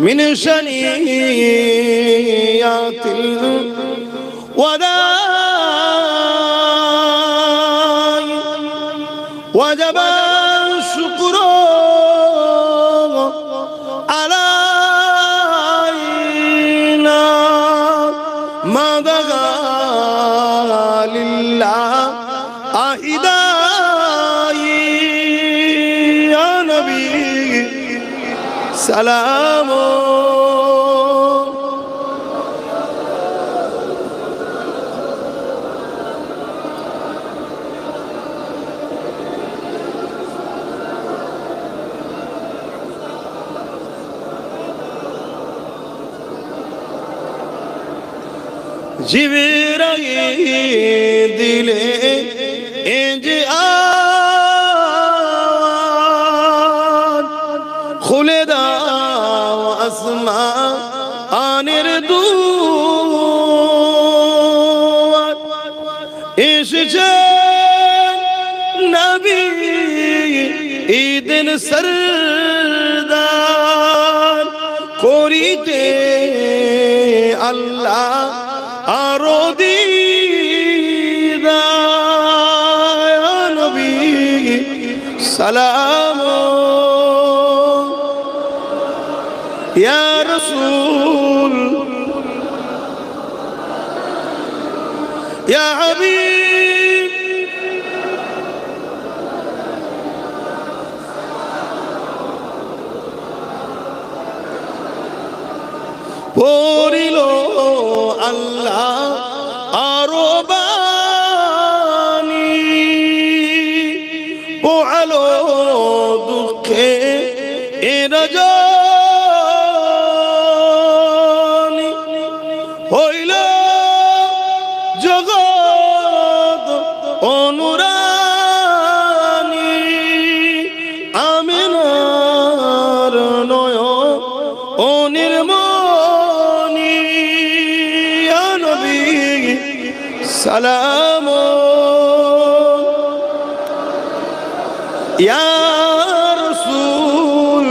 من شنيات الوداع وجب الشكر علينا ما بغى لله يا نبي سلام জিবরাইল দিলে এ যে আওয়াজ খুলে দাও আসমানের দুয়ার এসেছে নবী ঈদের সরদার করিতে আল্লাহ আরো দিদার নবী সালাম ইয়া রাসূল ইয়া হাবিব পড়িল আল্লাহ আরো বাণী পোহালো দুঃখে রজনী হইল জগৎ অনুরানী আমিনার অনির্মণি ইয়া নবী সালাম ইয়া রাসূল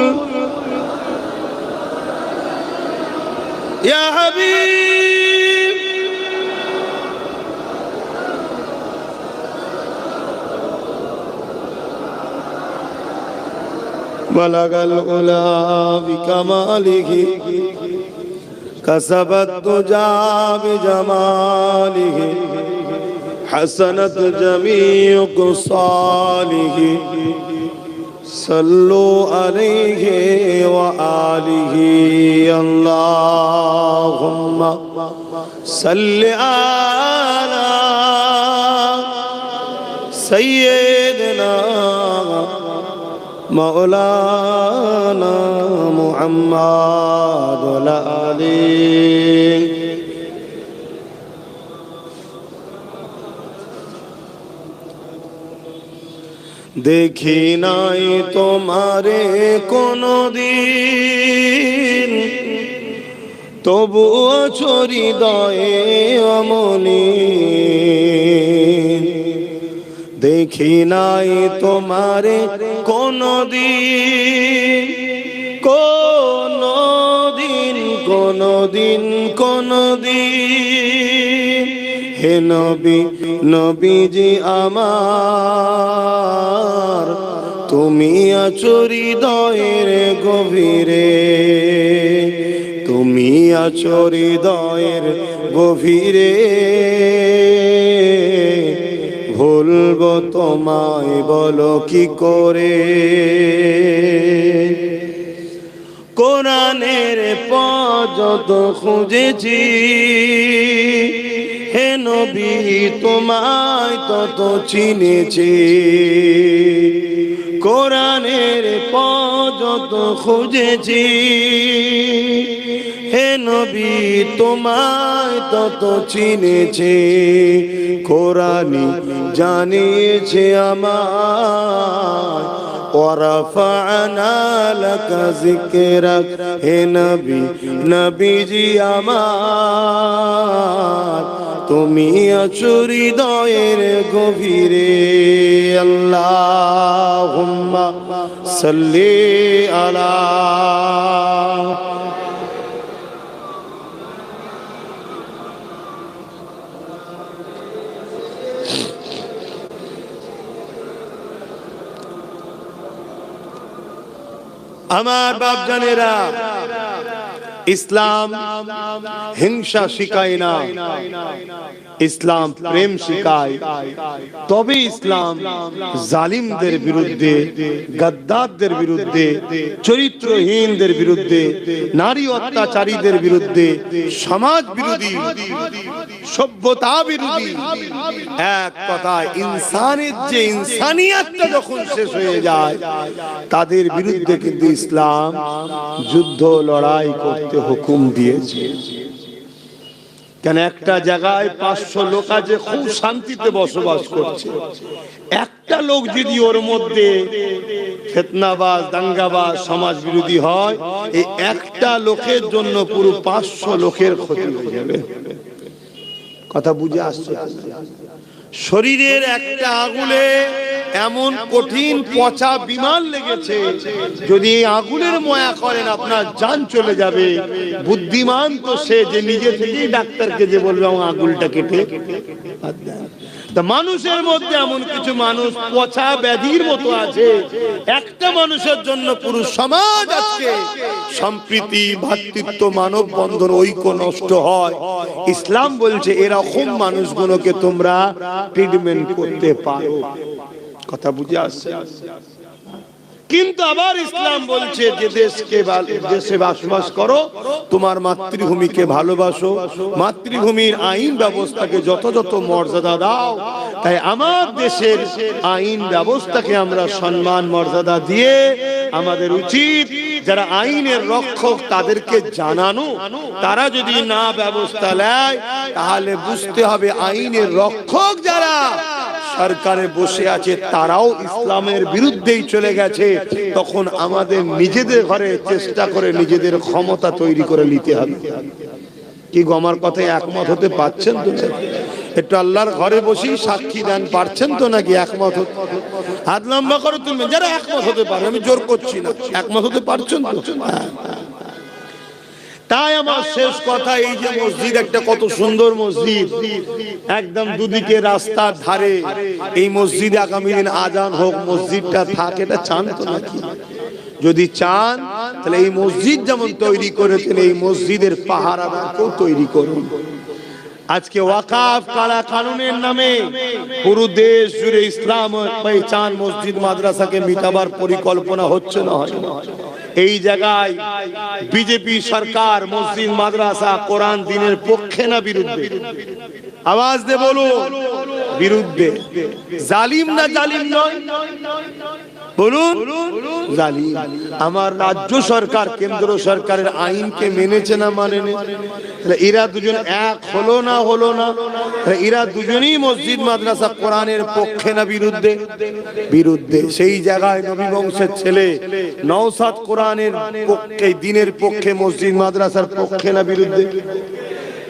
ইয়া হাবিব বালাগাল উলা বিকামালিহি كسبت دجى بجماله حسنت جميع خصاله صلوا عليه وآله اللهم صل على سيدنا مولانا محمد وعلى آله দেখি নাই তোমারে কোনদিন তবুও হৃদয়ে অমনি দেখি নাই তোমারে কোনদিন কোনদিন কোনদিন কোনদিন হে নবী নবীজি আমার তুমি আছো হৃদয়ের গভীরে তুমি আছো হৃদয়ের গভীরে ভুলবো তোমায় বলো কি করে কোরআনের পথ যত খুঁজেছি হে নবী তোমায় তত চিনেছি কোরআনের পথ যত খুঁজেছি হে নবী তোমায় তত চিনেছি কোরআনই জানিয়েছে আমায় ورفعنا لك ذكرك হে নবী নবীজি আমার তুমি আছো হৃদয়ের গভীরে আল্লাহুম্মা সাল্লি আলা আমার বাপ জানেরা, ইসলাম হিংসা শিখায় না, ইসলাম প্রেম শিখায়। তবে ইসলাম জালিমদের বিরুদ্ধে, গাদ্দারদের বিরুদ্ধে, চরিত্রহীনদের বিরুদ্ধে, নারী অত্যাচারীদের বিরুদ্ধে, সমাজ বিরোধী, সভ্যতা বিরোধী, এক কথায় ইনসানের যে ইনসানিয়াতটা যখন শেষ হয়ে যায়, তাদের বিরুদ্ধে কিন্তু ইসলাম যুদ্ধ লড়াই করতে হুকুম দিয়েছে। কেন একটা জায়গায় 500 লোক আছে, খুব শান্তিতে বসবাস করছে, একটা লোক যদি ওর মধ্যে ফিতনাবাজ, দাঙ্গাবাজ, সমাজ বিরোধী হয়, এই একটা লোকের জন্য পুরো 500 লোকের ক্ষতি হয়ে যাবে। কথা বুঝে আসছে? শরীরের একটা আগুলে এমন কঠিন পচা বিমান লেগেছে, যদি এই আগুনের ময়া করেন আপনার জান চলে যাবে। বুদ্ধিমান তো সে যে নিজে থেকেই ডাক্তারকে যে বলবে আমার আগুলটা কেটে তা মানুষের মধ্যে এমন কিছু মানুষ পচা ব্যাধির মতো আছে, একটা মানুষের জন্য পুরো সমাজ আজকে সম্প্রীতি, ভ্রাতৃত্ব, মানব বন্ধন, ঐক্য নষ্ট হয়। ইসলাম বলছে এরকম মানুষগুলোকে তোমরা ট্রিটমেন্ট করতে পারো। কথা বুঝে আসছে? কিন্তু আবার ইসলাম বলছে যে দেশে বসবাস করো, তোমার মাতৃভূমিকে ভালোবাসো, মাতৃভূমির আইন ব্যবস্থাকে যথাযথ মর্যাদা দাও। তাই আমার দেশের আইন ব্যবস্থাকে আমরা সম্মান মর্যাদা দিয়ে আমাদের উচিত যারা আইনের রক্ষক তাদেরকে জানানো। তারা যদি না ব্যবস্থা নেয় তাহলে বুঝতে হবে আইনের রক্ষক যারা সরকারে বসে আছে তারাও ইসলামের বিরুদ্ধেই চলে গেছে। তখন আমাদের নিজেদের ঘরে চেষ্টা করে নিজেদের ক্ষমতা তৈরি করে নিতে হবে। কি গো, আমার কথায় একমত হতে পারছেন তো? একটু আল্লাহর ঘরে বসেই সাক্ষী দেন, পারছেন তো নাকি একমত? হাত লম্বা করে তুলবেন যারা একমত হতে পারে, আমি জোর করছি না। একমত হতে পারছেন তো? তাই আমার শেষ কথা, এই যে মসজিদ, একটা কত সুন্দর মসজিদ, একদম দুদিকে রাস্তার ধারে, এই মসজিদে আগামী দিন আজান হোক, মসজিদটা থাকে, এটা চান তো নাকি? যদি চান তাহলে এই মসজিদ যেমন তৈরি করেছেন এই মসজিদের পাহারাদারকেও তৈরি করুন। আজকে ওয়াকাফ কালা কানুনের নামে পুরো দেশ জুড়ে ইসলাম পহচান মসজিদ মাদ্রাসাকে মিটাবার পরিকল্পনা হচ্ছে না? হয় না? এই জায়গায় বিজেপি সরকার মসজিদ মাদ্রাসা কোরআন দিনের পক্ষে না বিরুদ্ধে? আওয়াজ দে বলুন, বিরুদ্ধে। জালিম না জালিম নয়? বলুন, জালিম। আমার রাজ্য সরকার কেন্দ্র সরকারের আইনকে মেনেছে না মানেনি? এরা দুজন এক হলো না? হলো না? এরা দুজনই মসজিদ মাদ্রাসা কোরআনের পক্ষে না বিরুদ্ধে? বিরুদ্ধে। সেই জায়গায় নবী বংশের ছেলে নওশাদ কোরআনের পক্ষে, দিনের পক্ষে, মসজিদ মাদ্রাসার পক্ষে না বিরুদ্ধে?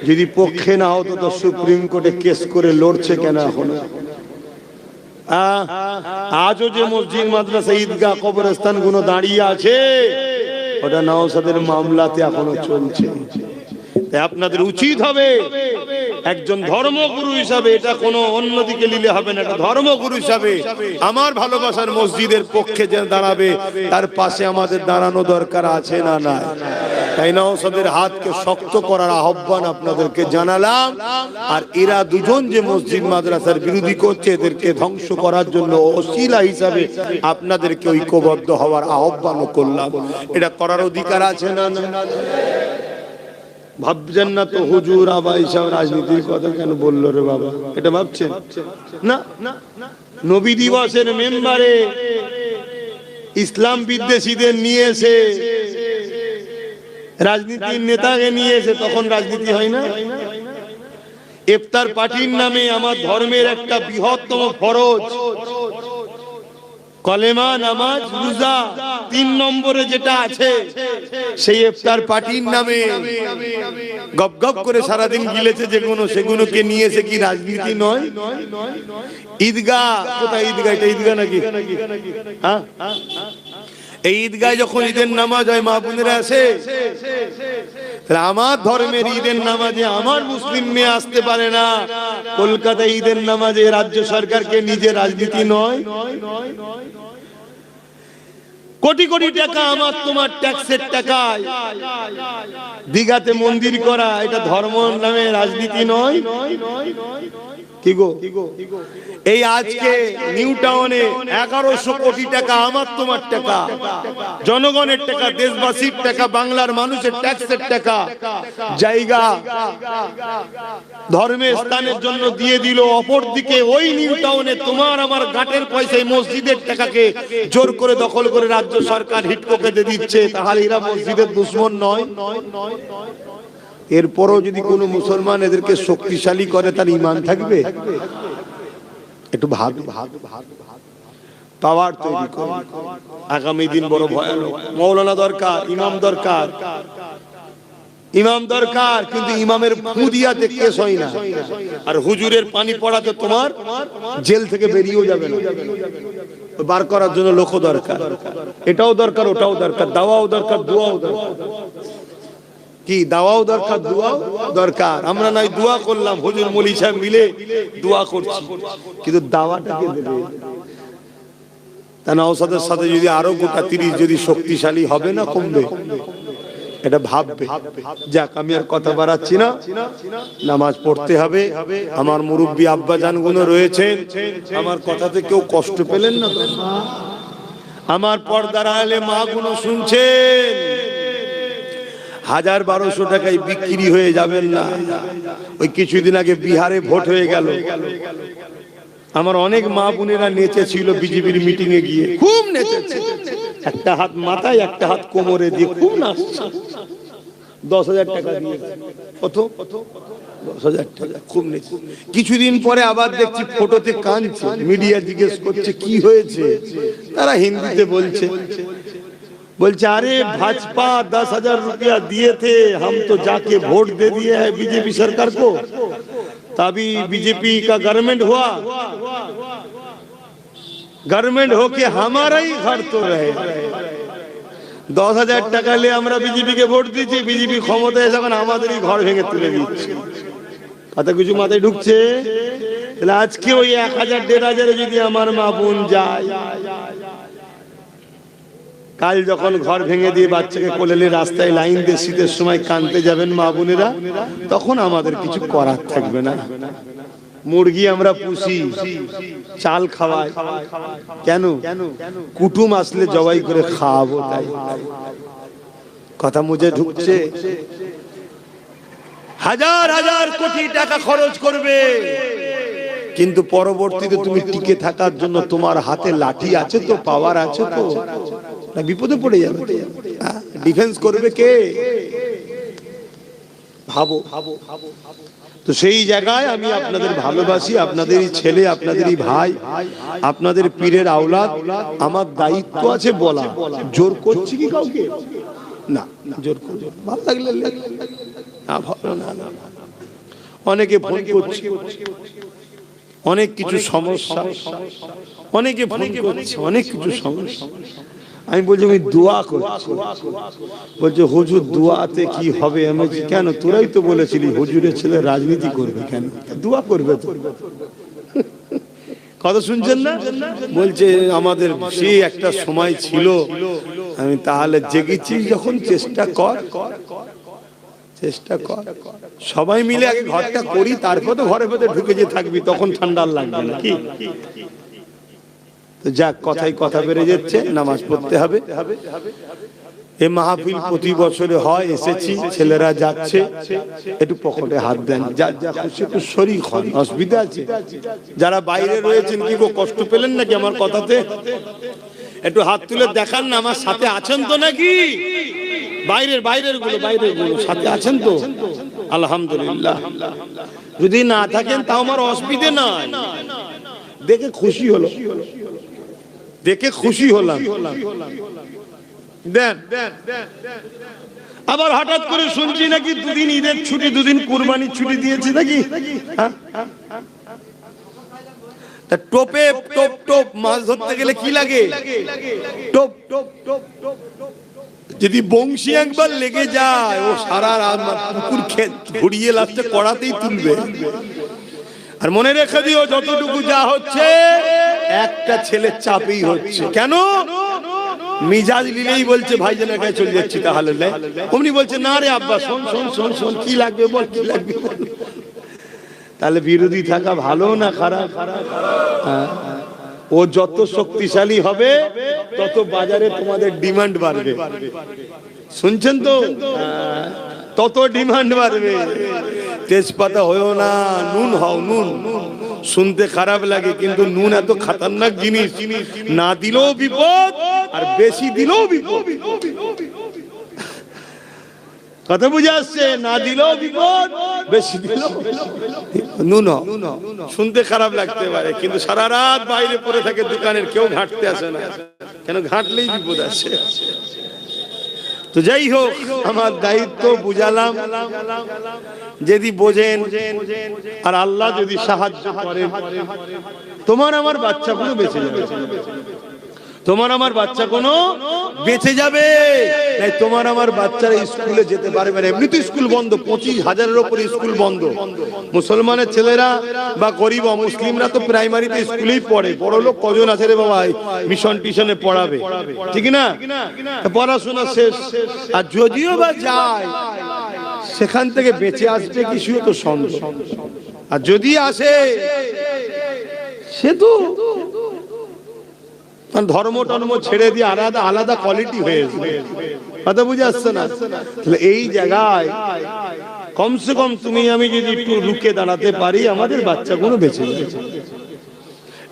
যদি পক্ষে না হতো তো সুপ্রিম কোর্টে কেস করে লড়ছে কেন এখন? আজও যে মসজিদ মাদ্রাসা, ঈদগাহ, কবরস্থান গুলো দাঁড়িয়ে আছে, ওটা নওশাদের মামলাতে এখনো চলছে। তাই আপনাদের উচিত হবে একজন ধর্মগুরু হিসাবে, এটা কোনো অন্যদিকে নিলে হবে না, ধর্মগুরু হিসাবে আমার ভালোবাসার মসজিদের পক্ষে যে দাঁড়াবে তার পাশে আমাদের দাঁড়ানো দরকার আছে না? না। তাই নওশাদের হাতকে শক্ত করার আহ্বান আপনাদেরকে জানালাম। আর এরা দুজন যে মসজিদ মাদ্রাসার বিরোধী করছে, এদেরকে ধ্বংস করার জন্য ওসিলা হিসাবে আপনাদেরকে ঐক্যবদ্ধ হওয়ার আহ্বানও করলাম। এটা করার অধিকার আছে না? ভাবছেন না তো হুজুর আবার এইসব রাজনীতির কথা কেন বললো রে বাবা? এটা ভাবছেন না? নবী দিবসের মেম্বারে ইসলাম বিদ্বেষীদের নিয়ে এসে, রাজনীতির নেতাকে নিয়ে এসে, তখন রাজনীতি হয় না? ইফতার পার্টির নামে আমার ধর্মের একটা বৃহত্তম ফরজ কলেমা, নামাজ, রোজা, 3 নম্বরে যেটা আছে, সেই ইফতার পার্টির নামে গপ গপ করে সারাদিন গিলেছে যেগুলো, সেগুলোকে নিয়ে এসে কি রাজনীতি নয়? ঈদগাহ কোথায়? ঈদগাহ, এটা ঈদগাহ নাকি? হ্যাঁ, এই ঈদগায় যখন ঈদের নামাজ হয়, মা বোনেরা আসে, আমার ধর্মের ঈদের নামাজে আমার মুসলিম মেয়ে আসতে পারে না। কলকাতায় ঈদের নামাজে রাজ্য সরকারকে নিজে রাজনীতি নয়? কোটি কোটি টাকা আমার তোমার ট্যাক্সের টাকায় দিঘাতে মন্দির করা, এটা ধর্ম নামে রাজনীতি নয়? কি গো, এই আজকে নিউ টাউনে 1100 কোটি টাকা আমার তোমার টাকা, জনগণের টাকা, দেশবাসীর টাকা, বাংলার মানুষের ট্যাক্সের টাকা জায়গা ধর্মের স্থানের জন্য দিয়ে দিল। অপরদিকে ওই নিউ টাউনে তোমার আমার গাটের পয়সায় মসজিদের টাকাকে জোর করে দখল করে রাজ্য সরকার হিটকোকে দিয়ে দিচ্ছে। তাহলে এরা মসজিদের দুশমন নয়? এরপরও যদি কোনো মুসলমান এদেরকে শক্তিশালী করে, তার ঈমান থাকবে? একটু ভাগ পাওয়ার তৈরি করুন। আগামী দিন বড় ভয়ানক। মৌলানা দরকার, ইমাম দরকার, ইমাম দরকার, কিন্তু ইমামের ফু দিয়াতে কেস হয় না। আর হুজুরের পানি পড়াতে তোমার জেল থেকে বেরিয়েও যাবে না। বার করার জন্য লোক দরকার, এটাও দরকার, ওটাও দরকার, দাওয়াও দরকার, দোয়াও দরকার। কি দাওয়াও দরকার, দোয়াও দরকার। আমরা নাই দোয়া করলাম, হুজুর মৌলী সাহেব মিলে দোয়া করছি, কিন্তু দাওয়াটা কে দেবে? তা নওশাদের সাথে যদি আরো গোটা 30 যদি শক্তিশালী হবে না কমবে? এটা ভাববে। যাক, আমি আর কথা বাড়াচ্ছি না, নামাজ পড়তে হবে। আমার মুরব্বী আব্বা জানগুলো রয়েছেন, আমার কথাতে কেউ কষ্ট পেলেন না তো? আমার পর্দার আলে মা গুলো শুনছেন, 1000-1200 টাকায় বিক্রি হয়ে যাবেন না। ওই কিছুদিন আগে বিহারে ভোট হয়ে গেল, আমার অনেক মা বোনেরা নেচেছিল বিজেপির মিটিং এ গিয়ে, খুব নেচেছে, একটা হাত মাথায় একটা হাত কোমরে দিয়ে খুব নাচছে। 10,000 টাকা দিয়ে, কত 10,000 টাকা, খুব নেচে। কিছুদিন পরে আবার দেখছি ফটোতে কাঁদছে, মিডিয়া জিজ্ঞেস করছে কি হয়েছে, তারা হিন্দিতে বলছে, अरे भाजपा 10,000 रुपया दिए थे, हम तो जाके वोट दे दिए है बीजेपी सरकार को, तभी बीजेपी का गवर्नमेंट हुआ, गवर्नमेंट होके हमारा ही घर तो रहे। 10,000 টাকা নিয়ে আমরা বিজেপি কে ভোট দিয়েছি, বিজেপি ক্ষমতায় এসে এখন আমাদেরই ঘর ভেঙে তুলে দিচ্ছে। কথা কিছু মাথায় ঢুকছে? তাহলে আজকে ওই 1,000-1,500 যদি আমার মা বোন যায়, কাল যখন ঘর ভেঙে দিয়ে বাচ্চাকে কোলে নিয়ে রাস্তায় লাইন দিয়ে শীতের সময় কাঁদতে যাবেন মা বোনেরা, তখন আমাদের কিছু করার থাকবে না। মুরগি আমরা পুষি, চাল খাওয়াই, কেন? কুটুম আসলে জবাই করে খাওয়াবো, তাই। কথা মুঝে ঢুকছে? 1000-1000 কোটি টাকা খরচ করবে, কিন্তু পরবর্তীতে তুমি টিকে থাকার জন্য তোমার হাতে লাঠি আছে তো, পাওয়ার আছে তো, না বিপদে পড়ে যাবে। ডিফেন্স করবে কে? ভাবো। তো সেই জায়গায় আমি আপনাদের ভালোবাসি, আপনাদেরই ছেলে, আপনাদেরই ভাই, আপনাদের পীরের আওলাদ, আমার দায়িত্ব আছে বলা। জোর করছি কি কাউকে? না, জোর করব ভালো লাগলে না, ভালো না। অনেকে ফোন করছে, অনেক কিছু সমস্যা, অনেকে ফোন করছে, অনেক কিছু সমস্যা। আমি বলছি আমি দোয়া করছি, বলছে হুজুর দোয়াতে কি হবে? আমি বলছি কেন? তোরাই তো বলেছিলি হুজুরের ছেলে রাজনীতি করবে, কেন দোয়া করবে তো? কথা শুনছেন না? বলছে আমাদের সেই একটা সময় ছিল। আমি তাহলে জেগেছি যখন, চেষ্টা কর, চেষ্টা কর, সবাই মিলে আগে ঘরটা করি, তারপর তো ঘরের ভেতরে ঢুকে যে থাকবি, তখন ঠান্ডা লাগবে না কি? তো যাক, কথাই কথা বেড়ে যাচ্ছে, নামাজ পড়তে হবে। এই মাহফিল প্রতি বছরে হয়, এসেছি, ছেলেরা যাচ্ছে, একটু পকেটে হাত দেন, যা যা খুশি একটু শরীক হন, অসুবিধা আছে? যারা বাইরে রয়েছেন কি গো, কষ্ট পেলেন নাকি আমার কথাতে? একটু হাত তুলে দেখান না, আমার সাথে আছেন তো নাকি? বাইরের গুলো সাথে আছেন তো? আলহামদুলিল্লাহ। যদি না থাকেন তাও আমার অসুবিধে নাই, দেখে খুশি হলো, দেখে খুশি হলাম। দেন। আবার হঠাৎ করে শুনছি নাকি 2 দিন ঈদের ছুটি, 2 দিন কুরবানির ছুটি দিয়েছে নাকি? তা টোপে টোপ মাছ ধরতে গেলে কি লাগে? টোপ। যদি বংশী একবার লেগে যায়, ও সারা রাত পুকুর খেত ঘুরিয়ে লাস্টে কড়াতেই তুলবে। আর মনে রেখে দিও, যতটুকু যা হচ্ছে একটা ছেলের চাপেই হচ্ছে। কেন? মিজাজ নিলেই বলছে ভাইজান এখানে চলে যাচ্ছি তাহলে অমনি বলছে না রে আব্বা শোন শোন শোন শোন কি লাগবে বল কি লাগবে বল। তাহলে বিরোধী থাকা ভালো না খারাপ? ও যত শক্তিশালী হবে তত বাজারে তোমাদের ডিমান্ড বাড়বে, শুনছেন তো? তত ডিমান্ড বাড়বে। তেজপাতা হয়েও না, নুন হও নুন। শুনতে খারাপ লাগে কিন্তু নুন এত খতরনাক জিনিস, না দিলেও বিপদ আর বেশি দিলেও বিপদ। কথা বুঝে আসছে? না দিলেও বিপদ, বেশি দিলেও নুন। শুনতে খারাপ লাগতে পারে কিন্তু সারা রাত বাইরে পড়ে থাকে দোকানের, কেউ ঘাঁটতে আসে না, কেন ঘাঁটলেই বিপদ আছে। তো যাই হোক, আমার দায়িত্ব বুঝালাম, যদি বোঝেন আর আল্লাহ যদি সাহায্য করেন তোমার আমার বাচ্চা কোনো বেঁচে যাবে, তোমার আমার বাচ্চা কোনো বেঁচে যাবে। তোমার আমার বাচ্চারা স্কুলে যেতে পারবে না, এমনি তো স্কুল বন্ধ, 25,000-এর উপরে স্কুল বন্ধ। মুসলমানের ছেলেরা বা গরিব মুসলিমরা তো প্রাইমারিতে স্কুলেই পড়ে। বড় লোক কজন আছে রে বাবা মিশন টিশনে পড়াবে, ঠিক না? পড়াশোনা শেষ। আর যদিও বা যায় সেখান থেকে বেঁচে আসবে কিছু তো সন্দেহ। আর যদি আসে সে তো ধর্ম টর্ম ছেড়ে দিয়ে আলাদা আলাদা কোয়ালিটি হয়েছে। কথা বুঝে আসছে না? এই জায়গায় কমসে কম তুমি আমি যদি একটু রুখে দাঁড়াতে পারি, আমাদের বাচ্চাগুলো বেঁচে যাবে।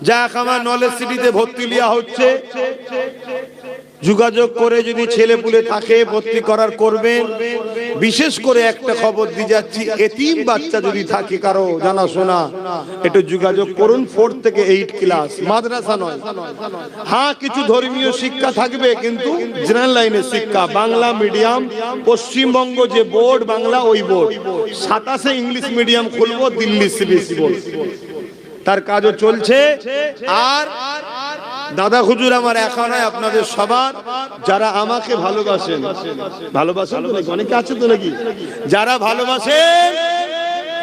যাক, আমার নলেজ সিটিতে ভর্তি নেওয়া হচ্ছে, যোগাযোগ করে যদি ছেলে পুলে থাকে ভর্তি করার করবেন। বিশেষ করে একটা খবর দিয়ে যাচ্ছি, এতিম বাচ্চা যদি থাকে কারো জানাশোনা, একটু যোগাযোগ করুন। 4 থেকে 8 ক্লাস, মাদ্রাসা নয়। হ্যাঁ, কিছু ধর্মীয় শিক্ষা থাকবে কিন্তু জেনারেল লাইনের শিক্ষা, বাংলা মিডিয়াম। পশ্চিমবঙ্গ যে বোর্ড বাংলা, ওই বোর্ড 27-এ ইংলিশ মিডিয়াম খুলবো, দিল্লি সিবিএসই বোর্ড, তার কাজও চলছে। আর দাদা হুজুর আমার একা নয়, আপনাদের সবার যারা আমাকে ভালোবাসেন, ভালোবাসেন তো নাকি? অনেকে আছে তো নাকি যারা ভালোবাসেন,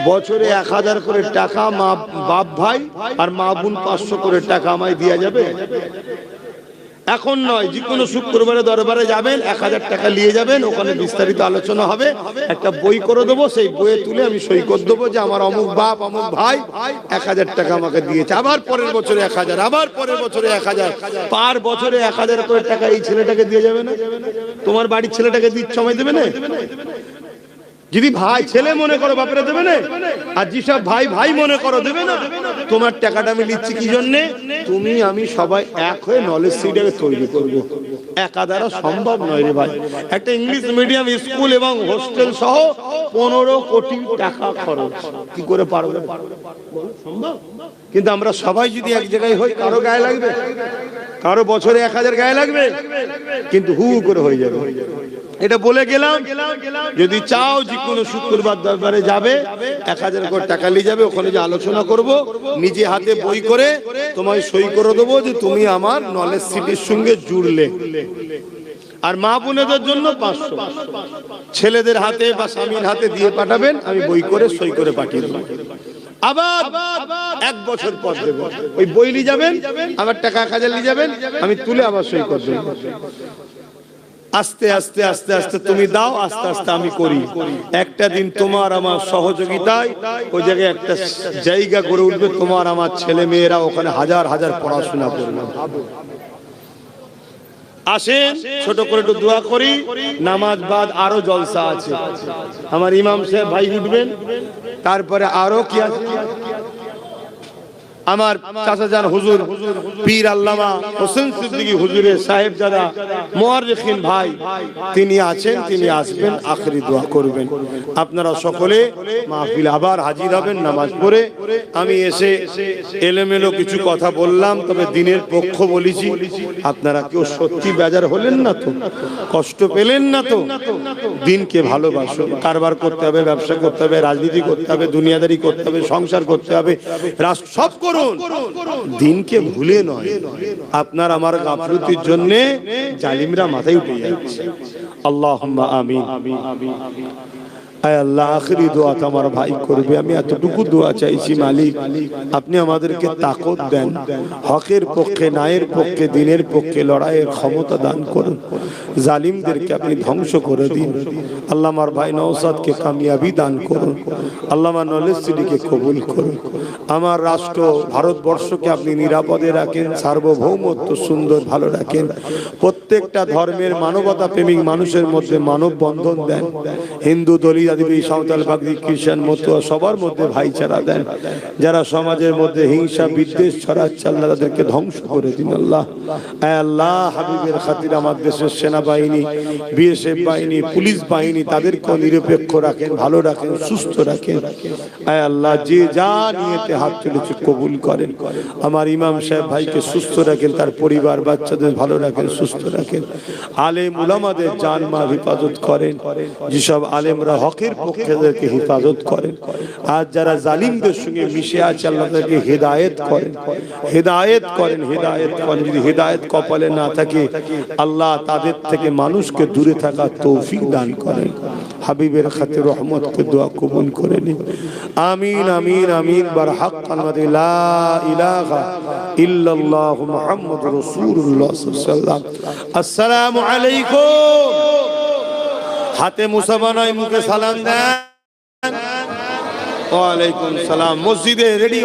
বছরে 1000 করে টাকা মা বাপ ভাই আর মা বোন 500 করে টাকা আমায় দেওয়া যাবে। এখন নয়, যে কোনো শুক্রবারে দরবারে যাবেন, 1000 টাকা নিয়ে যাবেন, ওখানে বিস্তারিত আলোচনা হবে। একটা বই করে দেবো, সেই বইয়ে তুলে আমি সই করে দেবো যে আমার অমুক বাপ অমুক ভাই 1000 টাকা আমাকে দিয়েছে। আবার পরের বছরে 1000, আবার পরের বছরে 1000, পার বছরে 1000 করে টাকা এই ছেলেটাকে দিয়ে যাবে না? তোমার বাড়ির ছেলেটাকে দিচ্ছ, সময় দেবে না? যদি ভাই ছেলে মনে করো বাপেরা দেবে না, আর যেসব ভাই ভাই মনে করো দেবে না। তোমার টাকাটা আমি নিচ্ছি কি জন্যে? তুমি আমি সবাই এক হয়ে নলেজ সিটিকে তৈরি করবো। একা দ্বারা সম্ভব নয় রে ভাই। একটা ইংলিশ মিডিয়াম স্কুল এবং হোস্টেল সহ 15 কোটি টাকা খরচ, কি করে পারবে? সম্ভব? কিন্তু আমরা সবাই যদি এক জায়গায় হই, কারো গায়ে লাগবে? কারো বছরে 1000 গায়ে লাগবে? কিন্তু হু করে হয়ে যাবে। এটা বলে গেলাম, যদি চাও যে কোনো শুক্রবার দরবারে যাবে, 1000 করে টাকা নিয়ে যাবে, ওখানে যে আলোচনা করব, নিজে হাতে বই করে তোমায় সই করে দেবো যে তুমি আমার নলেজ সিটির সঙ্গে জুড়লে। আর মা বোনেদের জন্য 500, ছেলেদের হাতে বা স্বামীর হাতে দিয়ে পাঠাবেন, আমি বই করে সই করে পাঠিয়ে দেবো। আবার 1 বছর পর দেবো, ওই বই নিয়ে যাবেন, আবার টাকা 1000 নিয়ে যাবেন, আমি তুলে আবার সই করে দেবো। আস্তে আস্তে আস্তে আস্তে তুমি দাও, আস্তে আস্তে আমি করি। একটা দিন তোমার আমার সহযোগিতায় ওই জায়গায় একটা জায়গা গড়ে উঠবে, তোমার আমার ছেলে মেয়েরা ওখানে হাজার হাজার পড়াশোনা করবে। আসেন, ছোট করে একটু দোয়া করি। নামাজ বাদ আরো জলসা আছে, আমার ইমাম সাহেব ভাই উঠবেন, তারপরে আরো কি আছে, আমার চাচাজান হুজুর পীর আল্লামা হোসেন সিদ্দিকী হুজুরের সাহেবজাদা মুআররিখিন ভাই তিনি আছেন, তিনি আসবেন, আখেরি দোয়া করবেন। আপনারা সকলে মাহফিল আবার হাজির হবেন নামাজ পড়ে। আমি এসে এলোমেলো কিছু কথা বললাম, তবে দিনের পক্ষ বলেছি। আপনারা কেউ সত্যি বেজার হলেন না তো? কষ্ট পেলেন না তো? দিনকে ভালোবাসুন। কারবার করতে হবে, ব্যবসা করতে হবে, রাজনীতি করতে হবে, দুনিয়াদারি করতে হবে, সংসার করতে হবে, রাষ্ট্র সব করুন, দিনকে ভুলে নয়। আপনার আমার গাফলতির জন্য জালিমরা মাথায় উঠে যাচ্ছে। আল্লাহুম্মা আমিন। আয় আল্লাহ আখেরি দোয়া তো আমার ভাই করবে, আমি এতটুকু দোয়া চাইছি মালিক, আপনি আমাদেরকে তাকত দেন, হকের পক্ষে, ন্যায়ের পক্ষে, দিনের পক্ষে লড়াইয়ের ক্ষমতা দান করুন, জালিমদেরকে আপনি ধ্বংস করে দিন। আল্লাহ আমার ভাই নওশাদকে কামিয়াবি দান করুন, আল্লাহ আমার নলেজ সিটিকে কবুল করুন, আমার রাষ্ট্র ভারতবর্ষকে আপনি নিরাপদে রাখেন, সার্বভৌমত্ব সুন্দর ভালো রাখেন, প্রত্যেকটা ধর্মের মানবতা প্রেমিক মানুষের মধ্যে মানব বন্ধন দেন, হিন্দু, দলিত, আদিবাসী, সাঁওতাল, বাগদি, খ্রিস্টান, মতুয়া সবার মধ্যে ভাইচারা দেন, যারা সমাজের মধ্যে হিংসা বিদ্বেষ ছড়াচ্ছে আল্লাহ তাদেরকে ধ্বংস করে দিন। আল্লাহ আয় আল্লাহ হাবিবের খাতির আমার দেশের সেনাবাহিনী, বিএসএফ বাহিনী, পুলিশ বাহিনী তাদেরকে নিরপেক্ষ রাখেন, ভালো রাখেন, সুস্থ রাখেন। আয় আল্লাহ যে যা নিয়েতে হাত তুলেছে কবুল করেন, আমার ইমাম সাহেব ভাইকে সুস্থ রাখেন, তার পরিবার বাচ্চাদের ভালো রাখেন, সুস্থ রাখেন, আলেম উলামাদের জান মাল হেফাজত করেন, যেসব আলেমরা হকের পক্ষে তাদেরকে হেফাজত করেন, আর যারা জালিমদের সঙ্গে মিশে আছে আল্লাহ তাদেরকে হেদায়েত করেন, হেদায়েত করেন, হেদায়েত করেন। যদি হেদায়েত কপালে না থাকে আল্লাহ তাদের থেকে মানুষকে দূরে থাকার তৌফিক দান করেন। হাবিবের খাতির রহমতকে দোয়া কবুল করে নিন। আমিন আমিন আমিন। বারহাক্কান লা ইলাহা ইল্লাল্লাহু মুহাম্মাদুর রাসূলুল্লাহ সাল্লাল্লাহু আলাইহি ওয়াসাল্লাম। আসসালামু আলাইকুম। হাতে মুসাফা নয়, মুখে সালাম দেন। ওয়া আলাইকুম সালাম। মসজিদে রেডি